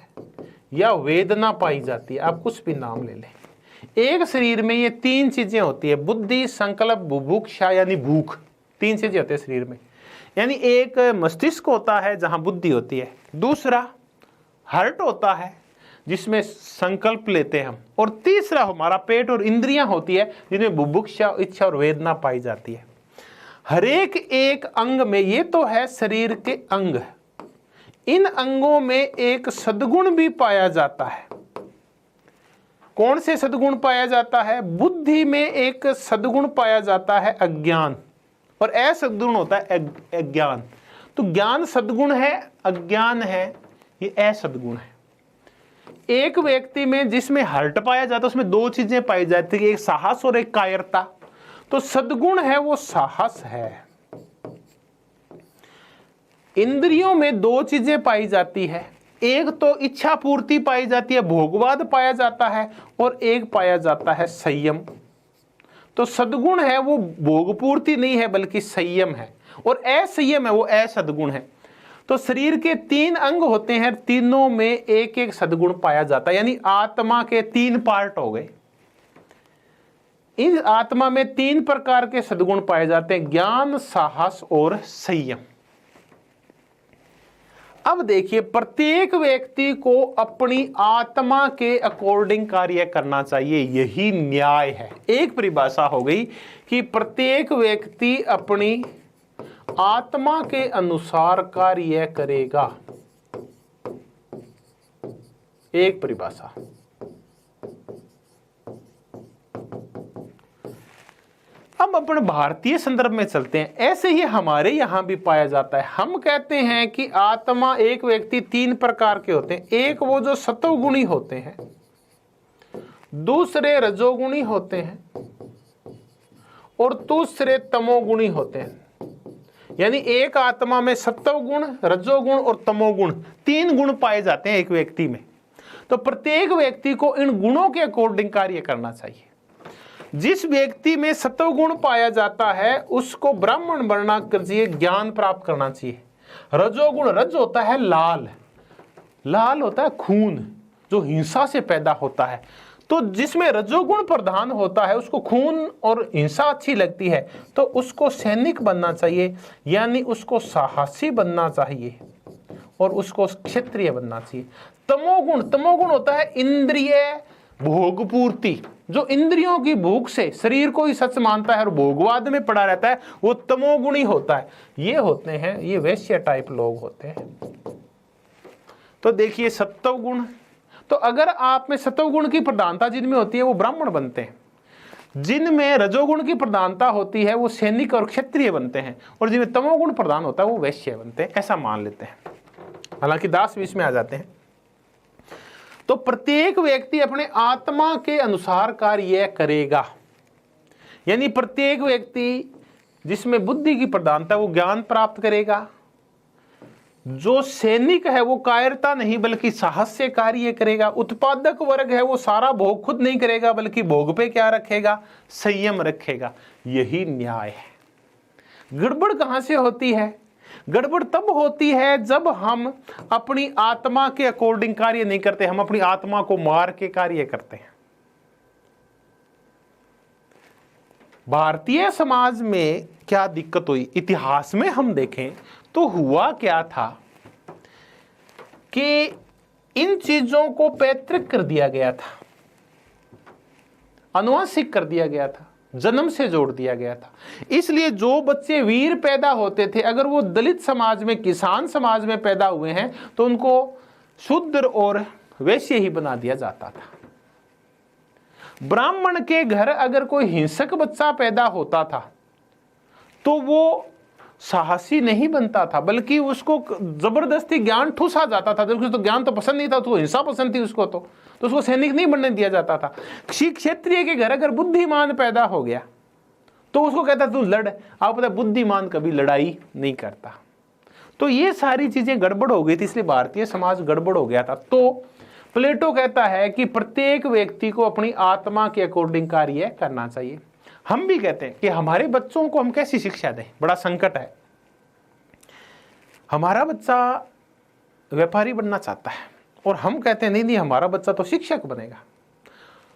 या वेदना पाई जाती है, आप कुछ भी नाम ले लें। एक शरीर में ये 3 चीजें होती है, बुद्धि, संकल्प, बुभुक्षा, यानी भूख। 3 चीजें होती है शरीर में। यानी एक मस्तिष्क होता है जहां बुद्धि होती है, दूसरा हार्ट होता है जिसमें संकल्प लेते हैं हम, और तीसरा हमारा पेट और इंद्रियां होती है जिनमें बुभुक्षा, इच्छा और वेदना पाई जाती है। हर एक अंग में, ये तो है शरीर के अंग, इन अंगों में एक सद्गुण भी पाया जाता है। कौन से सद्गुण पाया जाता है? बुद्धि में एक सद्गुण पाया जाता है, अज्ञान, और असद्गुण होता है अज्ञान। तो ज्ञान सद्गुण है, अज्ञान है ये असद्गुण है। एक व्यक्ति में जिसमें हर्ट पाया जाता है उसमें 2 चीजें पाई जाती है, एक साहस और एक कायरता। तो सद्गुण है वो साहस है। इंद्रियों में 2 चीजें पाई जाती है, एक तो इच्छा पूर्ति पाई जाती है, भोगवाद पाया जाता है, और एक पाया जाता है संयम। तो सद्गुण है वो भोग पूर्ति नहीं है बल्कि संयम है, और असंयम है वो असद्गुण है। तो शरीर के 3 अंग होते हैं, तीनों में एक एक सद्गुण पाया जाता है, यानी आत्मा के 3 पार्ट हो गए। इस आत्मा में 3 प्रकार के सद्गुण पाए जाते हैं, ज्ञान, साहस और संयम। अब देखिए प्रत्येक व्यक्ति को अपनी आत्मा के अकॉर्डिंग कार्य करना चाहिए, यही न्याय है। एक परिभाषा हो गई कि प्रत्येक व्यक्ति अपनी आत्मा के अनुसार कार्य करेगा। एक परिभाषा। अब अपन भारतीय संदर्भ में चलते हैं। ऐसे ही हमारे यहां भी पाया जाता है। हम कहते हैं कि आत्मा, एक व्यक्ति तीन प्रकार के होते हैं। एक वो जो सतोगुणी होते हैं, दूसरे रजोगुणी होते हैं और दूसरे तमोगुणी होते हैं। यानी एक आत्मा में सत्वगुण, रजोगुण और तमोगुण, तीन गुण पाए जाते हैं एक व्यक्ति में। तो प्रत्येक व्यक्ति को इन गुणों के अकॉर्डिंग कार्य करना चाहिए। जिस व्यक्ति में सत्वगुण पाया जाता है उसको ब्राह्मण बनना चाहिए, ज्ञान प्राप्त करना चाहिए। रजोगुण, रज होता है लाल, लाल होता है खून जो हिंसा से पैदा होता है। तो जिसमें रजोगुण प्रधान होता है उसको खून और हिंसा अच्छी लगती है, तो उसको सैनिक बनना चाहिए, यानी उसको साहसी बनना चाहिए और उसको क्षत्रिय बनना चाहिए। तमोगुण, तमोगुण होता है इंद्रिय भोग पूर्ति, जो इंद्रियों की भूख से शरीर को ही सच मानता है और भोगवाद में पड़ा रहता है, वो तमोगुणी होता है। ये होते हैं, ये वैश्य टाइप लोग होते हैं। तो देखिए सत्वगुण, तो अगर आप में सत्वगुण की प्रधानता जिनमें होती है वो ब्राह्मण बनते हैं। जिनमें रजोगुण की प्रधानता होती है वो सैनिक और क्षत्रिय बनते हैं, और जिनमें तमोगुण प्रधान होता है वो वैश्य बनते हैं, ऐसा मान लेते हैं। हालांकि दास भी इसमें आ जाते हैं। तो प्रत्येक व्यक्ति अपने आत्मा के अनुसार कार्य करेगा। यानी प्रत्येक व्यक्ति जिसमें बुद्धि की प्रधानता वो ज्ञान प्राप्त करेगा। जो सैनिक है वो कायरता नहीं बल्कि साहस से कार्य करेगा। उत्पादक वर्ग है वो सारा भोग खुद नहीं करेगा बल्कि भोग पे क्या रखेगा, संयम रखेगा। यही न्याय है। गड़बड़ कहां से होती है? गड़बड़ तब होती है जब हम अपनी आत्मा के अकॉर्डिंग कार्य नहीं करते, हम अपनी आत्मा को मार के कार्य करते हैं। भारतीय समाज में क्या दिक्कत हुई, इतिहास में हम देखें तो हुआ क्या था कि इन चीजों को पैतृक कर दिया गया था, अनुवांशिक कर दिया गया था, जन्म से जोड़ दिया गया था। इसलिए जो बच्चे वीर पैदा होते थे, अगर वो दलित समाज में, किसान समाज में पैदा हुए हैं तो उनको शूद्र और वैश्य ही बना दिया जाता था। ब्राह्मण के घर अगर कोई हिंसक बच्चा पैदा होता था तो वो साहसी नहीं बनता था बल्कि उसको जबरदस्ती ज्ञान ठूसा जाता था। जबकि तो ज्ञान तो पसंद नहीं था, तो हिंसा पसंद थी उसको, तो उसको सैनिक नहीं बनने दिया जाता था। क्षत्रिय के घर अगर बुद्धिमान पैदा हो गया तो उसको कहता तू लड़। आप पता बुद्धिमान कभी लड़ाई नहीं करता। तो ये सारी चीजें गड़बड़ हो गई थी, इसलिए भारतीय समाज गड़बड़ हो गया था। तो प्लेटो कहता है कि प्रत्येक व्यक्ति को अपनी आत्मा के अकॉर्डिंग कार्य करना चाहिए। हम भी कहते हैं कि हमारे बच्चों को हम कैसी शिक्षा दें, बड़ा संकट है। हमारा बच्चा व्यापारी बनना चाहता है और हम कहते हैं नहीं हमारा बच्चा तो शिक्षक बनेगा।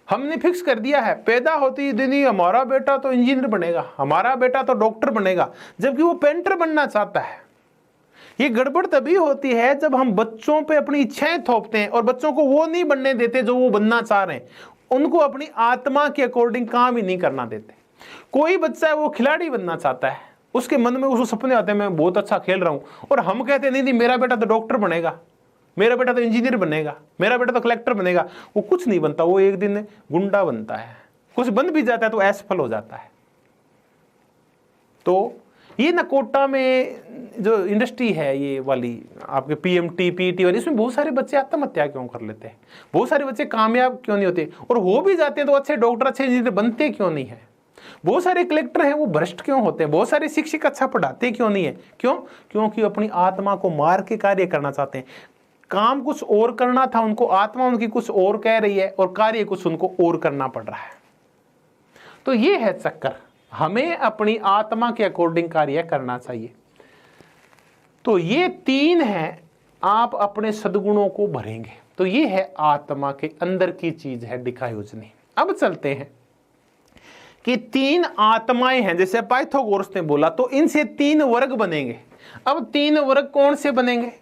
हमने फिक्स कर दिया है, पैदा होती ही नहीं हमारा बेटा तो इंजीनियर बनेगा, हमारा बेटा तो डॉक्टर बनेगा, जबकि वो पेंटर बनना चाहता है। ये गड़बड़ तभी होती है जब हम बच्चों पे अपनी इच्छाएं थोपते हैं और बच्चों को वो नहीं बनने देते जो वो बनना चाह रहे हैं, उनको अपनी आत्मा के अकॉर्डिंग काम ही नहीं करना देते। कोई बच्चा है वो खिलाड़ी बनना चाहता है, उसके मन में उसको सपने आते हैं मैं बहुत अच्छा खेल रहा हूं, और हम कहते हैं नहीं मेरा बेटा तो डॉक्टर बनेगा, मेरा बेटा तो इंजीनियर बनेगा, मेरा बेटा तो कलेक्टर बनेगा। वो कुछ नहीं बनता, वो एक दिन गुंडा बनता है, कुछ बन भी जाता है तो असफल हो जाता है। तो ये ना कोटा में जो इंडस्ट्री है ये वाली आपके पीएमटी पीटी वाली, इसमें बहुत सारे बच्चे आत्महत्या क्यों कर लेते हैं, बहुत सारे बच्चे कामयाब क्यों नहीं होते, और हो भी जाते हैं तो अच्छे डॉक्टर अच्छे इंजीनियर बनते क्यों नहीं है। बहुत सारे कलेक्टर हैं वो भ्रष्ट क्यों होते हैं, बहुत सारे शिक्षक अच्छा पढ़ाते क्यों नहीं है, क्यों? क्योंकि अपनी आत्मा को मार के कार्य करना चाहते हैं। काम कुछ और करना था उनको, आत्मा उनकी कुछ और कह रही है और कार्य कुछ उनको और करना पड़ रहा है। तो ये है चक्कर, हमें अपनी आत्मा के अकॉर्डिंग कार्य करना चाहिए। तो ये तीन है, आप अपने सद्गुणों को भरेंगे तो ये है आत्मा के अंदर की चीज है दिखायोजनी। अब चलते हैं कि तीन आत्माएं हैं, जैसे पाइथागोरस ने बोला, तो इनसे तीन वर्ग बनेंगे। अब तीन वर्ग कौन से बनेंगे?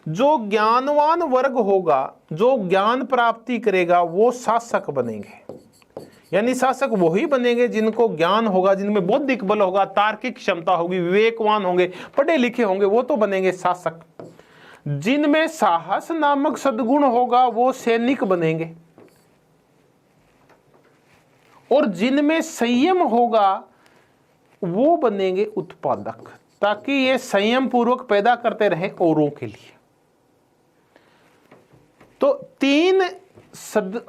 जो ज्ञानवान वर्ग होगा, जो ज्ञान प्राप्ति करेगा वो शासक बनेंगे। यानी शासक वही बनेंगे जिनको ज्ञान होगा, जिनमें बौद्धिक बल होगा, तार्किक क्षमता होगी, विवेकवान होंगे, पढ़े लिखे होंगे, वो तो बनेंगे शासक। जिनमें साहस नामक सद्गुण होगा वो सैनिक बनेंगे, और जिनमें संयम होगा वो बनेंगे उत्पादक, ताकि ये संयम पूर्वक पैदा करते रहे औरों के लिए। तो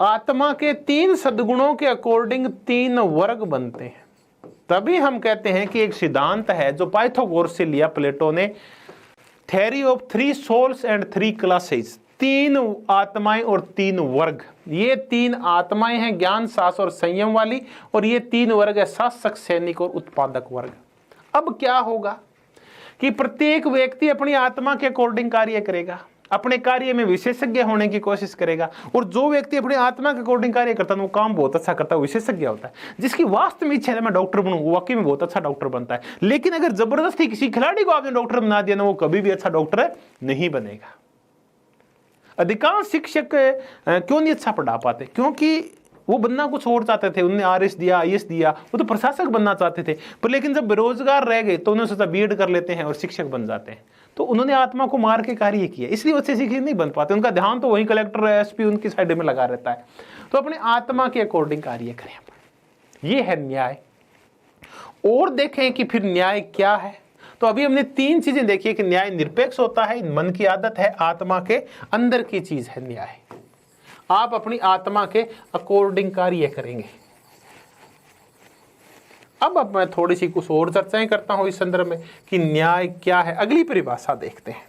आत्मा के 3 सद्गुणों के अकॉर्डिंग 3 वर्ग बनते हैं। तभी हम कहते हैं कि एक सिद्धांत है जो पाइथागोरस से लिया प्लेटो ने, theory of 3 souls and 3 classes, 3 आत्माएं और 3 वर्ग। ये 3 आत्माएं हैं ज्ञान, साहस और संयम वाली, और ये 3 वर्ग है शासक, सैनिक और उत्पादक वर्ग। अब क्या होगा कि प्रत्येक व्यक्ति अपनी आत्मा के अकॉर्डिंग कार्य करेगा, अपने कार्य में विशेषज्ञ होने की कोशिश करेगा, और जो व्यक्ति अपनी आत्मा के अकॉर्डिंग कार्य करता है वो काम बहुत अच्छा करता है, विशेषज्ञ होता है। जिसकी वास्तव में इच्छा है मैं डॉक्टर बनूं, वाकई में बहुत अच्छा डॉक्टर बनता है। लेकिन अगर जबरदस्ती किसी खिलाड़ी को आपने डॉक्टर बना दिया ना, वो कभी भी अच्छा डॉक्टर नहीं बनेगा। अधिकांश शिक्षक क्यों नहीं अच्छा पढ़ा पाते? क्योंकि वो बनना कुछ और चाहते थे, उन्होंने आरएस दिया, आईएएस दिया, वो तो प्रशासक बनना चाहते थे, पर लेकिन जब बेरोजगार रह गए तो उन्होंने सोचा बीएड कर लेते हैं और शिक्षक बन जाते हैं। तो उन्होंने आत्मा को मार के कार्य किया, इसलिए अच्छे शिक्षक नहीं बन पाते। उनका ध्यान तो वही कलेक्टर, एसपी उनकी साइड में लगा रहता है। तो अपने आत्मा के अकॉर्डिंग कार्य करें, ये है न्याय। और देखें कि फिर न्याय क्या है। तो अभी हमने 3 चीजें देखी कि न्याय निरपेक्ष होता है, मन की आदत है, आत्मा के अंदर की चीज है न्याय। आप अपनी आत्मा के अकॉर्डिंग कार्य करेंगे। अब मैं थोड़ी सी कुछ और चर्चाएं करता हूं इस संदर्भ में कि न्याय क्या है। अगली परिभाषा देखते हैं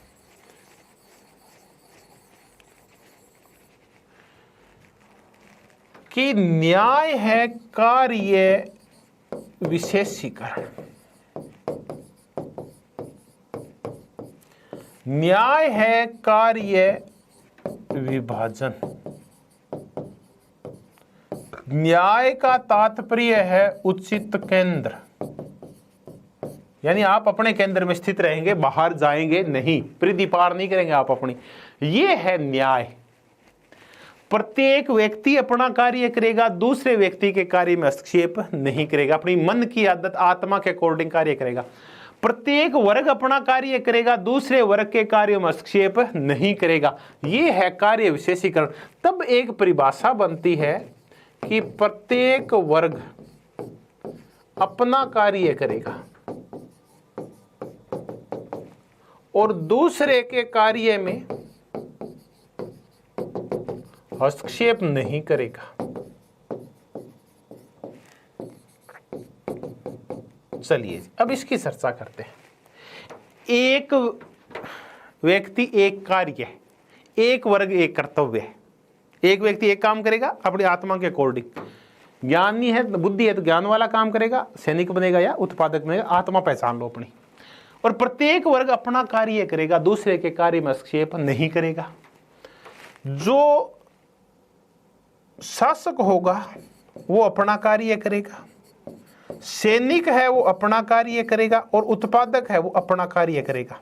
कि न्याय है कार्य विशेषीकरण। न्याय है कार्य विभाजन। न्याय का तात्पर्य है उचित केंद्र, यानी आप अपने केंद्र में स्थित रहेंगे, बाहर जाएंगे नहीं, परिधि पार नहीं करेंगे आप अपनी। ये है न्याय। प्रत्येक व्यक्ति अपना कार्य करेगा, दूसरे व्यक्ति के कार्य में हस्तक्षेप नहीं करेगा, अपनी मन की आदत आत्मा के अकॉर्डिंग कार्य करेगा। प्रत्येक वर्ग अपना कार्य करेगा, दूसरे वर्ग के कार्य में हस्तक्षेप नहीं करेगा। ये है कार्य विशेषीकरण। तब एक परिभाषा बनती है कि प्रत्येक वर्ग अपना कार्य करेगा और दूसरे के कार्य में हस्तक्षेप नहीं करेगा। चलिए अब इसकी चर्चा करते हैं। एक व्यक्ति एक कार्य, एक वर्ग एक कर्तव्य है। एक व्यक्ति एक काम करेगा अपनी आत्मा के अकॉर्डिंग। ज्ञानी है, बुद्धि है तो ज्ञान वाला काम करेगा, सैनिक बनेगा या उत्पादक बनेगा, आत्मा पहचान लो अपनी। और प्रत्येक वर्ग अपना कार्य करेगा, दूसरे के कार्य में हस्तक्षेप नहीं करेगा। जो शासक होगा वो अपना कार्य करेगा, सैनिक है वो अपना कार्य करेगा, और उत्पादक है वो अपना कार्य करेगा।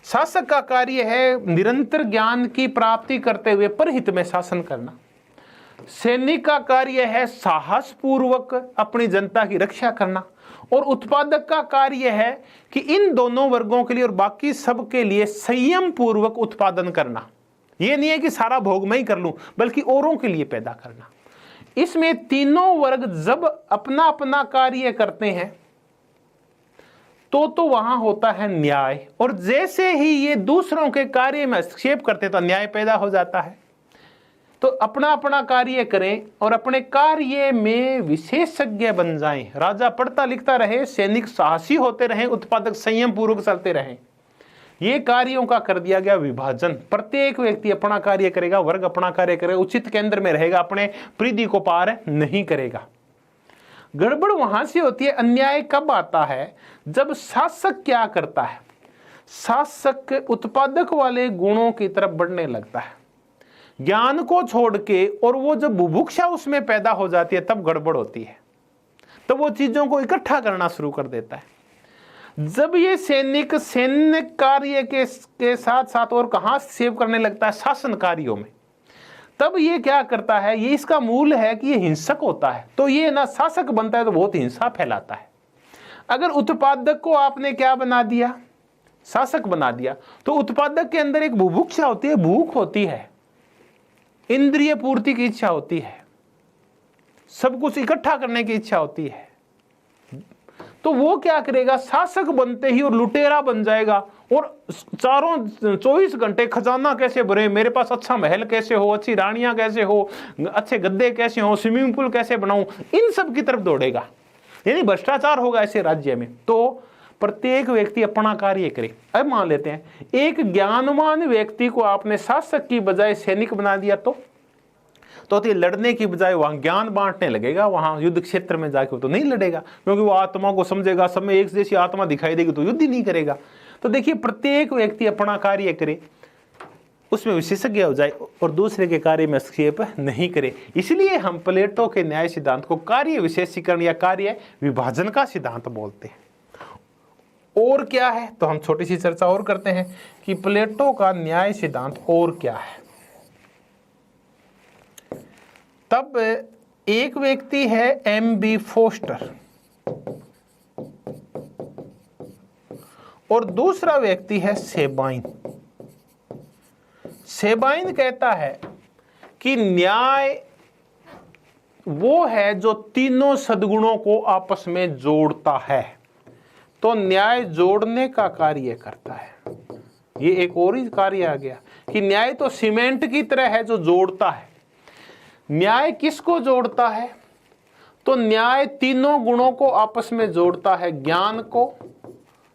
शासक का कार्य है निरंतर ज्ञान की प्राप्ति करते हुए परहित में शासन करना। सैनिक का कार्य है साहस पूर्वक अपनी जनता की रक्षा करना, और उत्पादक का कार्य है कि इन दोनों वर्गों के लिए और बाकी सब के लिए संयम पूर्वक उत्पादन करना। यह नहीं है कि सारा भोग मैं ही कर लूं, बल्कि औरों के लिए पैदा करना। इसमें तीनों वर्ग जब अपना अपना कार्य करते हैं तो वहां होता है न्याय। और जैसे ही ये दूसरों के कार्य में हस्तक्षेप करते तो न्याय पैदा हो जाता है। तो अपना अपना कार्य करें और अपने कार्य में विशेषज्ञ बन जाएं। राजा पढ़ता लिखता रहे, सैनिक साहसी होते रहें, उत्पादक संयम पूर्वक चलते रहें। ये कार्यों का कर दिया गया विभाजन। प्रत्येक व्यक्ति अपना कार्य करेगा, वर्ग अपना कार्य करेगा, उचित केंद्र में रहेगा, अपने परिधि को पार नहीं करेगा। गड़बड़ वहां से होती है, अन्याय कब आता है? जब शासक क्या करता है, शासक उत्पादक वाले गुणों की तरफ बढ़ने लगता है, ज्ञान को छोड़ के, और वो जब बुभुक्षा उसमें पैदा हो जाती है तब गड़बड़ होती है। तब वो चीजों को इकट्ठा करना शुरू कर देता है। जब ये सैनिक सैन्य कार्य के साथ साथ और कहां सेव करने लगता है, शासन कार्यों में, तब ये क्या करता है, ये इसका मूल है कि ये हिंसक होता है, तो ये ना शासक बनता है तो बहुत हिंसा फैलाता है। अगर उत्पादक को आपने क्या बना दिया, शासक बना दिया, तो उत्पादक के अंदर एक बुभुक्षा होती है, भूख होती है, इंद्रिय पूर्ति की इच्छा होती है, सब कुछ इकट्ठा करने की इच्छा होती है। तो वो क्या करेगा, शासक बनते ही और लुटेरा बन जाएगा, और चारों 24 घंटे खजाना कैसे भरे, मेरे पास अच्छा महल कैसे हो, अच्छी रानियां कैसे हो, अच्छे गद्दे कैसे हो, स्विमिंग पूल कैसे बनाऊं, इन सब की तरफ दौड़ेगा। यानी भ्रष्टाचार होगा ऐसे राज्य में। तो प्रत्येक व्यक्ति अपना कार्य करे। अब मान लेते हैं एक ज्ञानवान व्यक्ति को आपने शासक की बजाय सैनिक बना दिया, तो लड़ने की बजाय वहां ज्ञान बांटने लगेगा, वहां युद्ध क्षेत्र में जाके तो नहीं लड़ेगा, क्योंकि वो आत्मा को समझेगा, सब में एक जैसी आत्मा दिखाई देगी तो युद्ध ही नहीं करेगा। तो देखिए प्रत्येक व्यक्ति अपना कार्य करे, उसमें विशेषज्ञ हो जाए और दूसरे के कार्य में हस्तक्षेप नहीं करे। इसलिए हम प्लेटो के न्याय सिद्धांत को कार्य विशेषीकरण या कार्य विभाजन का सिद्धांत बोलते हैं। और क्या है, तो हम छोटी सी चर्चा और करते हैं कि प्लेटो का न्याय सिद्धांत और क्या है। तब एक व्यक्ति है एम.बी. फोस्टर और दूसरा व्यक्ति है सेबाइन। सेबाइन कहता है कि न्याय वो है जो तीनों सद्गुणों को आपस में जोड़ता है, तो न्याय जोड़ने का कार्य करता है। ये एक और ही कार्य आ गया कि न्याय तो सीमेंट की तरह है जो जोड़ता है। न्याय किसको जोड़ता है, तो न्याय तीनों गुणों को आपस में जोड़ता है, ज्ञान को,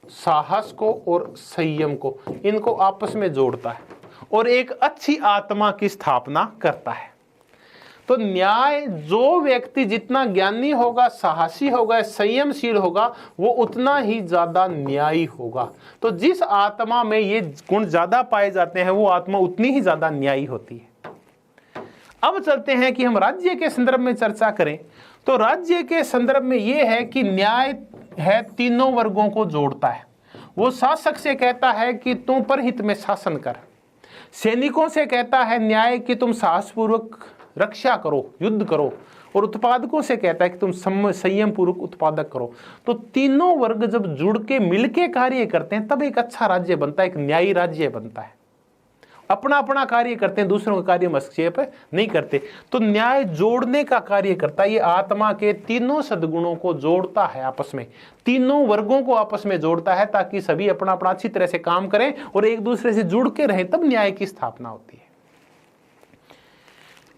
साहस को और संयम को, इनको आपस में जोड़ता है और एक अच्छी आत्मा की स्थापना करता है। तो न्याय, जो व्यक्ति जितना ज्ञानी होगा, साहसी होगा, संयमशील होगा, वो उतना ही ज्यादा न्यायी होगा। तो जिस आत्मा में ये गुण ज्यादा पाए जाते हैं वो आत्मा उतनी ही ज्यादा न्यायी होती है। अब चलते हैं कि हम राज्य के संदर्भ में चर्चा करें, तो राज्य के संदर्भ में यह है कि न्याय है तीनों वर्गों को जोड़ता है। वो शासक से कहता है कि तुम परहित में शासन कर, सैनिकों से कहता है न्याय कि तुम साहसपूर्वक रक्षा करो, युद्ध करो, और उत्पादकों से कहता है कि तुम संयम पूर्वक उत्पादक करो। तो तीनों वर्ग जब जुड़ के मिलके कार्य करते हैं तब एक अच्छा राज्य बनता है, एक न्यायी राज्य बनता है। अपना अपना कार्य करते हैं, दूसरों का कार्य में हस्तक्षेप नहीं करते। तो न्याय जोड़ने का कार्य करता है, ये आत्मा के तीनों सद्गुणों को जोड़ता है, आपस में तीनों वर्गों को आपस में जोड़ता है, ताकि सभी अपना अपना अच्छी तरह से काम करें और एक दूसरे से जुड़ के रहे, तब न्याय की स्थापना होती है।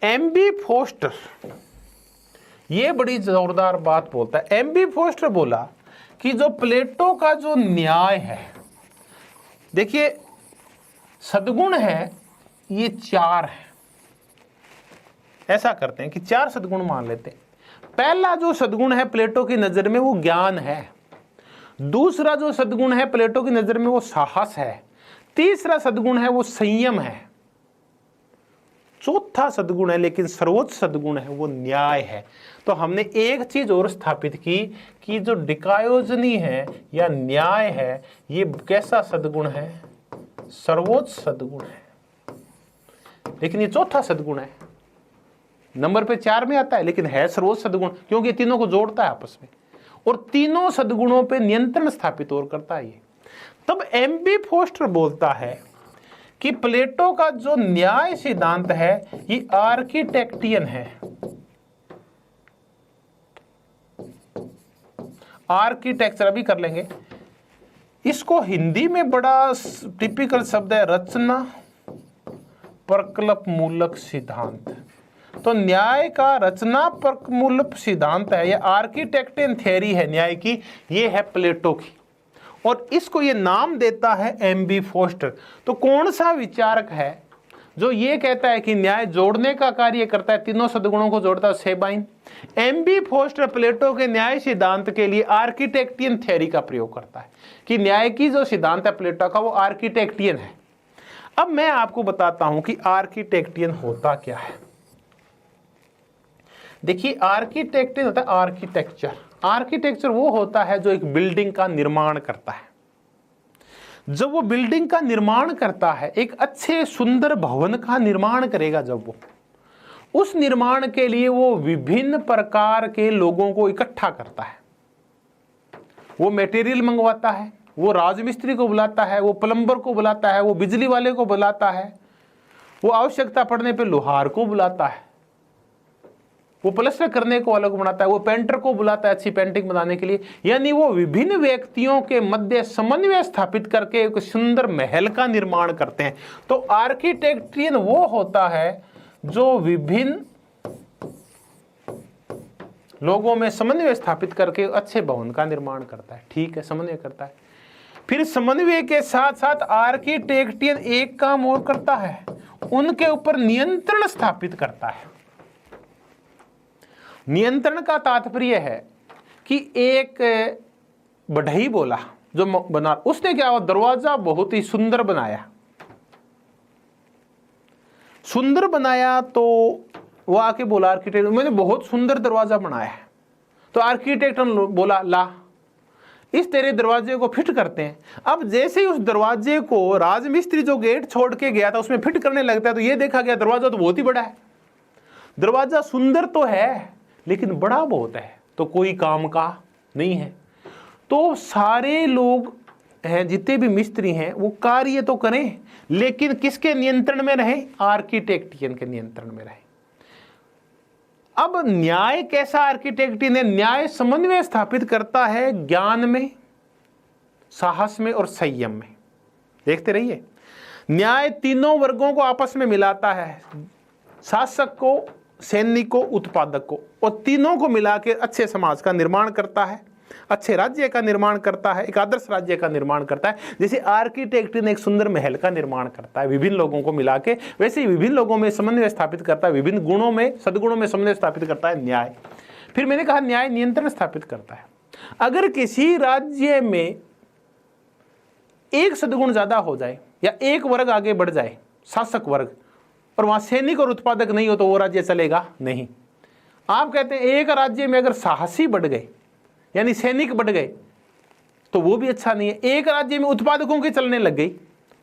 एम.बी. फोस्टर ये बड़ी जोरदार बात बोलता है। एम.बी. फोस्टर बोला कि जो प्लेटो का जो न्याय है, देखिए सद्गुण है ये 4 है। ऐसा करते हैं कि 4 सद्गुण मान लेते हैं। पहला जो सद्गुण है प्लेटो की नजर में वो ज्ञान है, दूसरा जो सद्गुण है प्लेटो की नजर में वो साहस है, तीसरा सद्गुण है वो संयम है, चौथा सद्गुण है लेकिन सर्वोच्च सद्गुण है वो न्याय है। तो हमने एक चीज और स्थापित की कि जो डिकायोजनी है या न्याय है ये कैसा सद्गुण है, सर्वोच्च सद्गुण है, लेकिन ये चौथा सद्गुण है, नंबर पे 4 में आता है लेकिन है सर्वोच्च सद्गुण, क्योंकि तीनों को जोड़ता है आपस में और तीनों सद्गुणों पे नियंत्रण स्थापित और करता है ये। तब एम.बी. फोस्टर बोलता है कि प्लेटो का जो न्याय सिद्धांत है ये आर्किटेक्टियन है। आर्किटेक्चर अभी कर लेंगे, इसको हिंदी में बड़ा टिपिकल शब्द है रचना प्रकल्प मूलक सिद्धांत। तो न्याय का रचना प्रकल्प मूलक सिद्धांत है, यह आर्किटेक्टियन थ्योरी है न्याय की, ये है प्लेटो की, और इसको ये नाम देता है एम.बी. फोस्टर। तो कौन सा विचारक है जो ये कहता है कि न्याय जोड़ने का कार्य करता है, तीनों सद्गुणों को जोड़ता है? सेबाइन। एम.बी. फोस्टर प्लेटो के न्याय सिद्धांत के लिए आर्किटेक्टियन थ्योरी का प्रयोग करता है कि न्याय की जो सिद्धांत है प्लेटो का वो आर्किटेक्टियन है। अब मैं आपको बताता हूं कि आर्किटेक्टियन होता क्या है। देखिए आर्किटेक्टियन होता है आर्किटेक्चर। आर्किटेक्चर वो होता है जो एक बिल्डिंग का निर्माण करता है। जब वो बिल्डिंग का निर्माण करता है, एक अच्छे सुंदर भवन का निर्माण करेगा जब वो, उस निर्माण के लिए वो विभिन्न प्रकार के लोगों को इकट्ठा करता है। वो मटेरियल मंगवाता है, वो राजमिस्त्री को बुलाता है, वो प्लम्बर को बुलाता है, वो बिजली वाले को बुलाता है, वो आवश्यकता पड़ने पे लोहार को बुलाता है, वो प्लास्टर करने को वालों को बनाता है, वो पेंटर को बुलाता है अच्छी पेंटिंग बनाने के लिए। यानी वो विभिन्न व्यक्तियों के मध्य समन्वय स्थापित करके एक सुंदर महल का निर्माण करते हैं। तो आर्किटेक्टियन वो होता है जो विभिन्न लोगों में समन्वय स्थापित करके अच्छे भवन का निर्माण करता है। ठीक है, समन्वय करता है। फिर समन्वय के साथ साथ आर्किटेक्टियन एक काम और करता है, उनके ऊपर नियंत्रण स्थापित करता है। नियंत्रण का तात्पर्य है कि एक बढ़ई बोला जो बना, उसने क्या हुआ, दरवाजा बहुत ही सुंदर बनाया। सुंदर बनाया तो वो आके बोला आर्किटेक्ट, मैंने बहुत सुंदर दरवाजा बनाया है। तो आर्किटेक्ट बोला ला इस तेरे दरवाजे को फिट करते हैं। अब जैसे ही उस दरवाजे को राजमिस्त्री जो गेट छोड़ के गया था उसमें फिट करने लगता है, तो ये देखा गया दरवाजा तो बहुत ही बड़ा है। दरवाजा सुंदर तो है लेकिन बड़ा बहुत है, तो कोई काम का नहीं है। तो सारे लोग हैं, जितने भी मिस्त्री हैं, वो कार्य तो करें लेकिन किसके नियंत्रण में रहे, आर्किटेक्टियन के नियंत्रण में रहे। अब न्याय कैसा आर्किटेक्टियन है, न्याय समन्वय स्थापित करता है ज्ञान में, साहस में और संयम में। देखते रहिए, न्याय तीनों वर्गों को आपस में मिलाता है, शासक को, सैनिक को, उत्पादक को, और तीनों को मिला के अच्छे समाज का निर्माण करता है, अच्छे राज्य का निर्माण करता है, एक आदर्श राज्य का निर्माण करता है। जैसे आर्किटेक्ट ने एक सुंदर महल का निर्माण करता है विभिन्न लोगों को मिला के, वैसे ही विभिन्न लोगों में समन्वय स्थापित करता है, विभिन्न गुणों में, सद्गुणों में समन्वय स्थापित करता है न्याय। फिर मैंने कहा न्याय नियंत्रण स्थापित करता है। अगर किसी राज्य में एक सद्गुण ज्यादा हो जाए या एक वर्ग आगे बढ़ जाए, शासक वर्ग, और वहां सैनिक और उत्पादक नहीं हो, तो वो राज्य चलेगा नहीं। आप कहते हैं एक राज्य में अगर साहसी बढ़ गए यानी सैनिक बढ़ गए तो वो भी अच्छा नहीं है। एक राज्य में उत्पादकों की चलने लग गई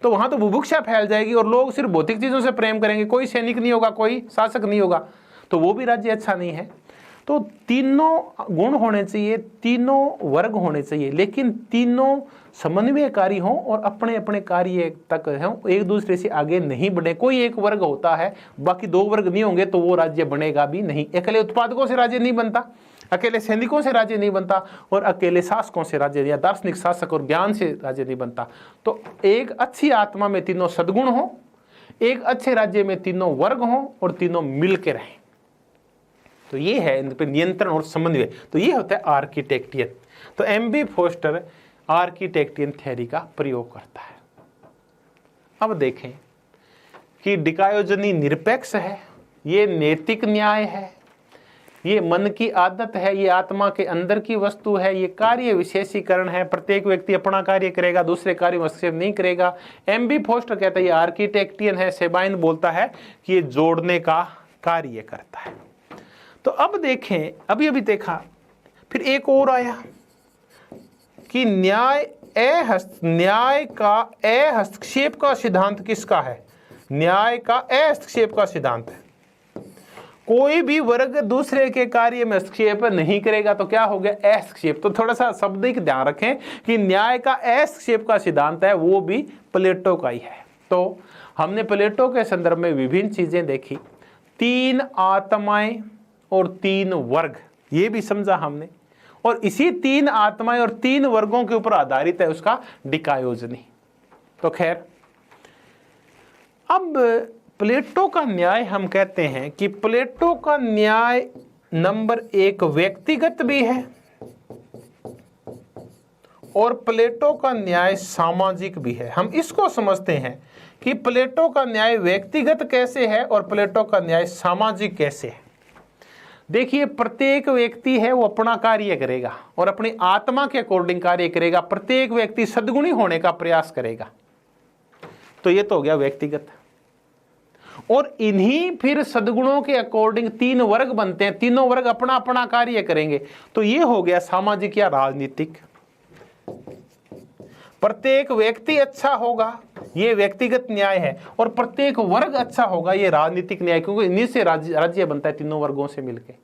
तो वहां तो बुभुक्षा फैल जाएगी और लोग सिर्फ भौतिक चीजों से प्रेम करेंगे, कोई सैनिक नहीं होगा, कोई शासक नहीं होगा, तो वो भी राज्य अच्छा नहीं है। तो तीनों गुण होने चाहिए, तीनों वर्ग होने चाहिए, लेकिन तीनों समन्वयकारी हों और अपने अपने कार्य तक हों, एक दूसरे से आगे नहीं बढ़े। कोई एक वर्ग होता है, बाकी दो वर्ग नहीं होंगे तो वो राज्य बनेगा भी नहीं। अकेले उत्पादकों से राज्य नहीं बनता, अकेले सैनिकों से राज्य नहीं बनता, और अकेले शासकों से राज्य या दार्शनिक शासक और ज्ञान से राज्य नहीं बनता। तो एक अच्छी आत्मा में तीनों सद्गुण हो, एक अच्छे राज्य में तीनों वर्ग हो और तीनों मिल के रहें। तो ये है इन पे नियंत्रण और समन्वय। तो ये होता है आर्किटेक्टियन। तो एमबी फोस्टर आर्किटेक्टियन थ्योरी का प्रयोग करता है। अब देखें कि डिकायोजनी निरपेक्ष है, ये नैतिक न्याय है, ये मन की आदत है, ये आत्मा के अंदर की वस्तु है, ये कार्य विशेषीकरण है, प्रत्येक व्यक्ति अपना कार्य करेगा, दूसरे कार्य में हस्तक्षेप नहीं करेगा। एमबी फोस्टर कहता है ये आर्किटेक्टियन है। सेबाइन बोलता है कि ये जोड़ने का कार्य करता है। तो अब देखें, अभी अभी देखा, फिर एक और आया कि न्याय का हस्तक्षेप का सिद्धांत किसका है? न्याय का हस्तक्षेप का सिद्धांत है। कोई भी वर्ग दूसरे के कार्य में हस्तक्षेप नहीं करेगा तो क्या हो गया? हस्तक्षेप। तो थोड़ा सा शब्द का ध्यान रखें कि न्याय का हस्तक्षेप का सिद्धांत है, वो भी प्लेटो का ही है। तो हमने प्लेटो के संदर्भ में विभिन्न चीजें देखी, तीन आत्माएं और तीन वर्ग, ये भी समझा हमने, और इसी तीन आत्माएं और तीन वर्गों के ऊपर आधारित है उसका डिकायोजनी। तो खैर, अब प्लेटो का न्याय हम कहते हैं कि प्लेटो का न्याय नंबर एक व्यक्तिगत भी है और प्लेटो का न्याय सामाजिक भी है। हम इसको समझते हैं कि प्लेटो का न्याय व्यक्तिगत कैसे है और प्लेटो का न्याय सामाजिक कैसे है। देखिए, प्रत्येक व्यक्ति है वो अपना कार्य करेगा और अपनी आत्मा के अकॉर्डिंग कार्य करेगा। प्रत्येक व्यक्ति सद्गुणी होने का प्रयास करेगा। तो ये तो हो गया व्यक्तिगत। और इन्हीं फिर सद्गुणों के अकॉर्डिंग तीन वर्ग बनते हैं, तीनों वर्ग अपना अपना कार्य करेंगे। तो ये हो गया सामाजिक या राजनीतिक। प्रत्येक व्यक्ति अच्छा होगा, ये व्यक्तिगत न्याय है, और प्रत्येक वर्ग अच्छा होगा, ये राजनीतिक न्याय, क्योंकि इन्हीं से राज्य बनता है, तीनों वर्गों से मिलके।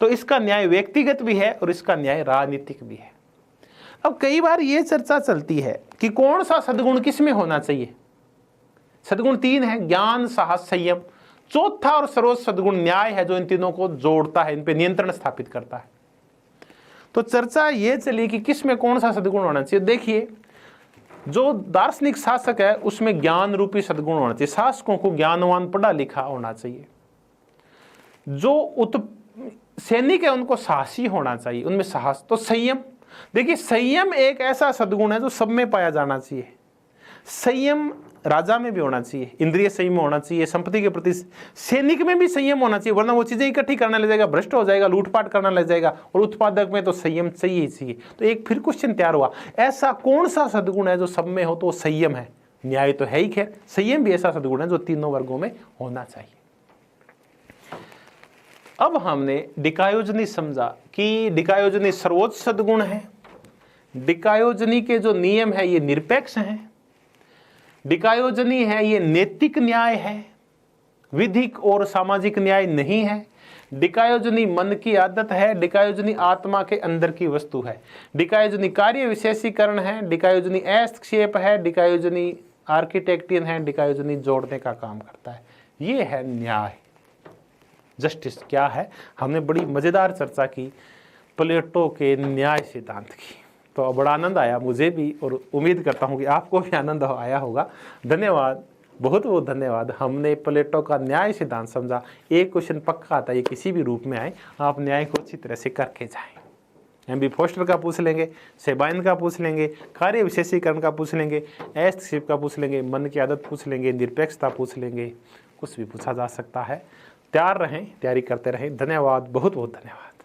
तो इसका न्याय व्यक्तिगत भी है और इसका न्याय राजनीतिक भी है। अब कई बार ये चर्चा चलती है कि कौन सा सद्गुण किस में होना चाहिए। सद्गुण 3 है, ज्ञान, साहस, संयम। चौथा और सर्वोच्च सद्गुण न्याय है, जो इन तीनों को जोड़ता है, इन पे नियंत्रण स्थापित करता है। तो चर्चा ये चली कि किस में कौन सा सद्गुण होना चाहिए। देखिए, जो दार्शनिक शासक है उसमें ज्ञान रूपी सद्गुण होना चाहिए, शासकों को ज्ञानवान पढ़ा लिखा होना चाहिए। जो सैनिक है उनको साहसी होना चाहिए, उनमें साहस। तो संयम, देखिए संयम एक ऐसा सद्गुण है जो सब में पाया जाना चाहिए। संयम राजा में भी होना चाहिए, इंद्रिय संयम होना चाहिए, संपत्ति के प्रति सैनिक में भी संयम होना चाहिए, वरना वो चीजें इकट्ठी करने लग जाएगा, भ्रष्ट हो जाएगा, लूटपाट करने लग जाएगा। और उत्पादक में तो संयम चाहिए ही चाहिए। तो एक फिर क्वेश्चन तैयार हुआ, ऐसा कौन सा सद्गुण है जो सब में हो? तो संयम है। न्याय तो है ही, खैर संयम भी ऐसा सद्गुण है जो तीनों वर्गों में होना चाहिए। अब हमने डिकायोजनी समझा कि डिकायोजनी सर्वोच्च सद्गुण है। डिकायोजनी के जो नियम है ये निरपेक्ष हैं। डिकायोजनी है ये नैतिक न्याय है, विधिक और सामाजिक न्याय नहीं है। डिकायोजनी मन की आदत है। डिकायोजनी आत्मा के अंदर की वस्तु है। डिकायोजनी कार्य विशेषीकरण है। डिकायोजनी हस्तक्षेप है। डिकायोजनी आर्किटेक्टियन है। डिकायोजनी जोड़ने का काम करता है। ये है न्याय, जस्टिस क्या है। हमने बड़ी मजेदार चर्चा की प्लेटो के न्याय सिद्धांत की। तो बड़ा आनंद आया मुझे भी, और उम्मीद करता हूँ कि आपको भी आनंद आया होगा। धन्यवाद, बहुत बहुत धन्यवाद। हमने प्लेटो का न्याय सिद्धांत समझा। एक क्वेश्चन पक्का आता है, ये किसी भी रूप में आए, आप न्याय को अच्छी तरह से करके जाएं। एम बी फोस्टर का पूछ लेंगे, सेबाइन का पूछ लेंगे, कार्य विशेषीकरण का पूछ लेंगे, हस्तक्षेप का पूछ लेंगे, मन की आदत पूछ लेंगे, निरपेक्षता पूछ लेंगे, कुछ भी पूछा जा सकता है। तैयार रहें, तैयारी करते रहें। धन्यवाद, बहुत बहुत धन्यवाद।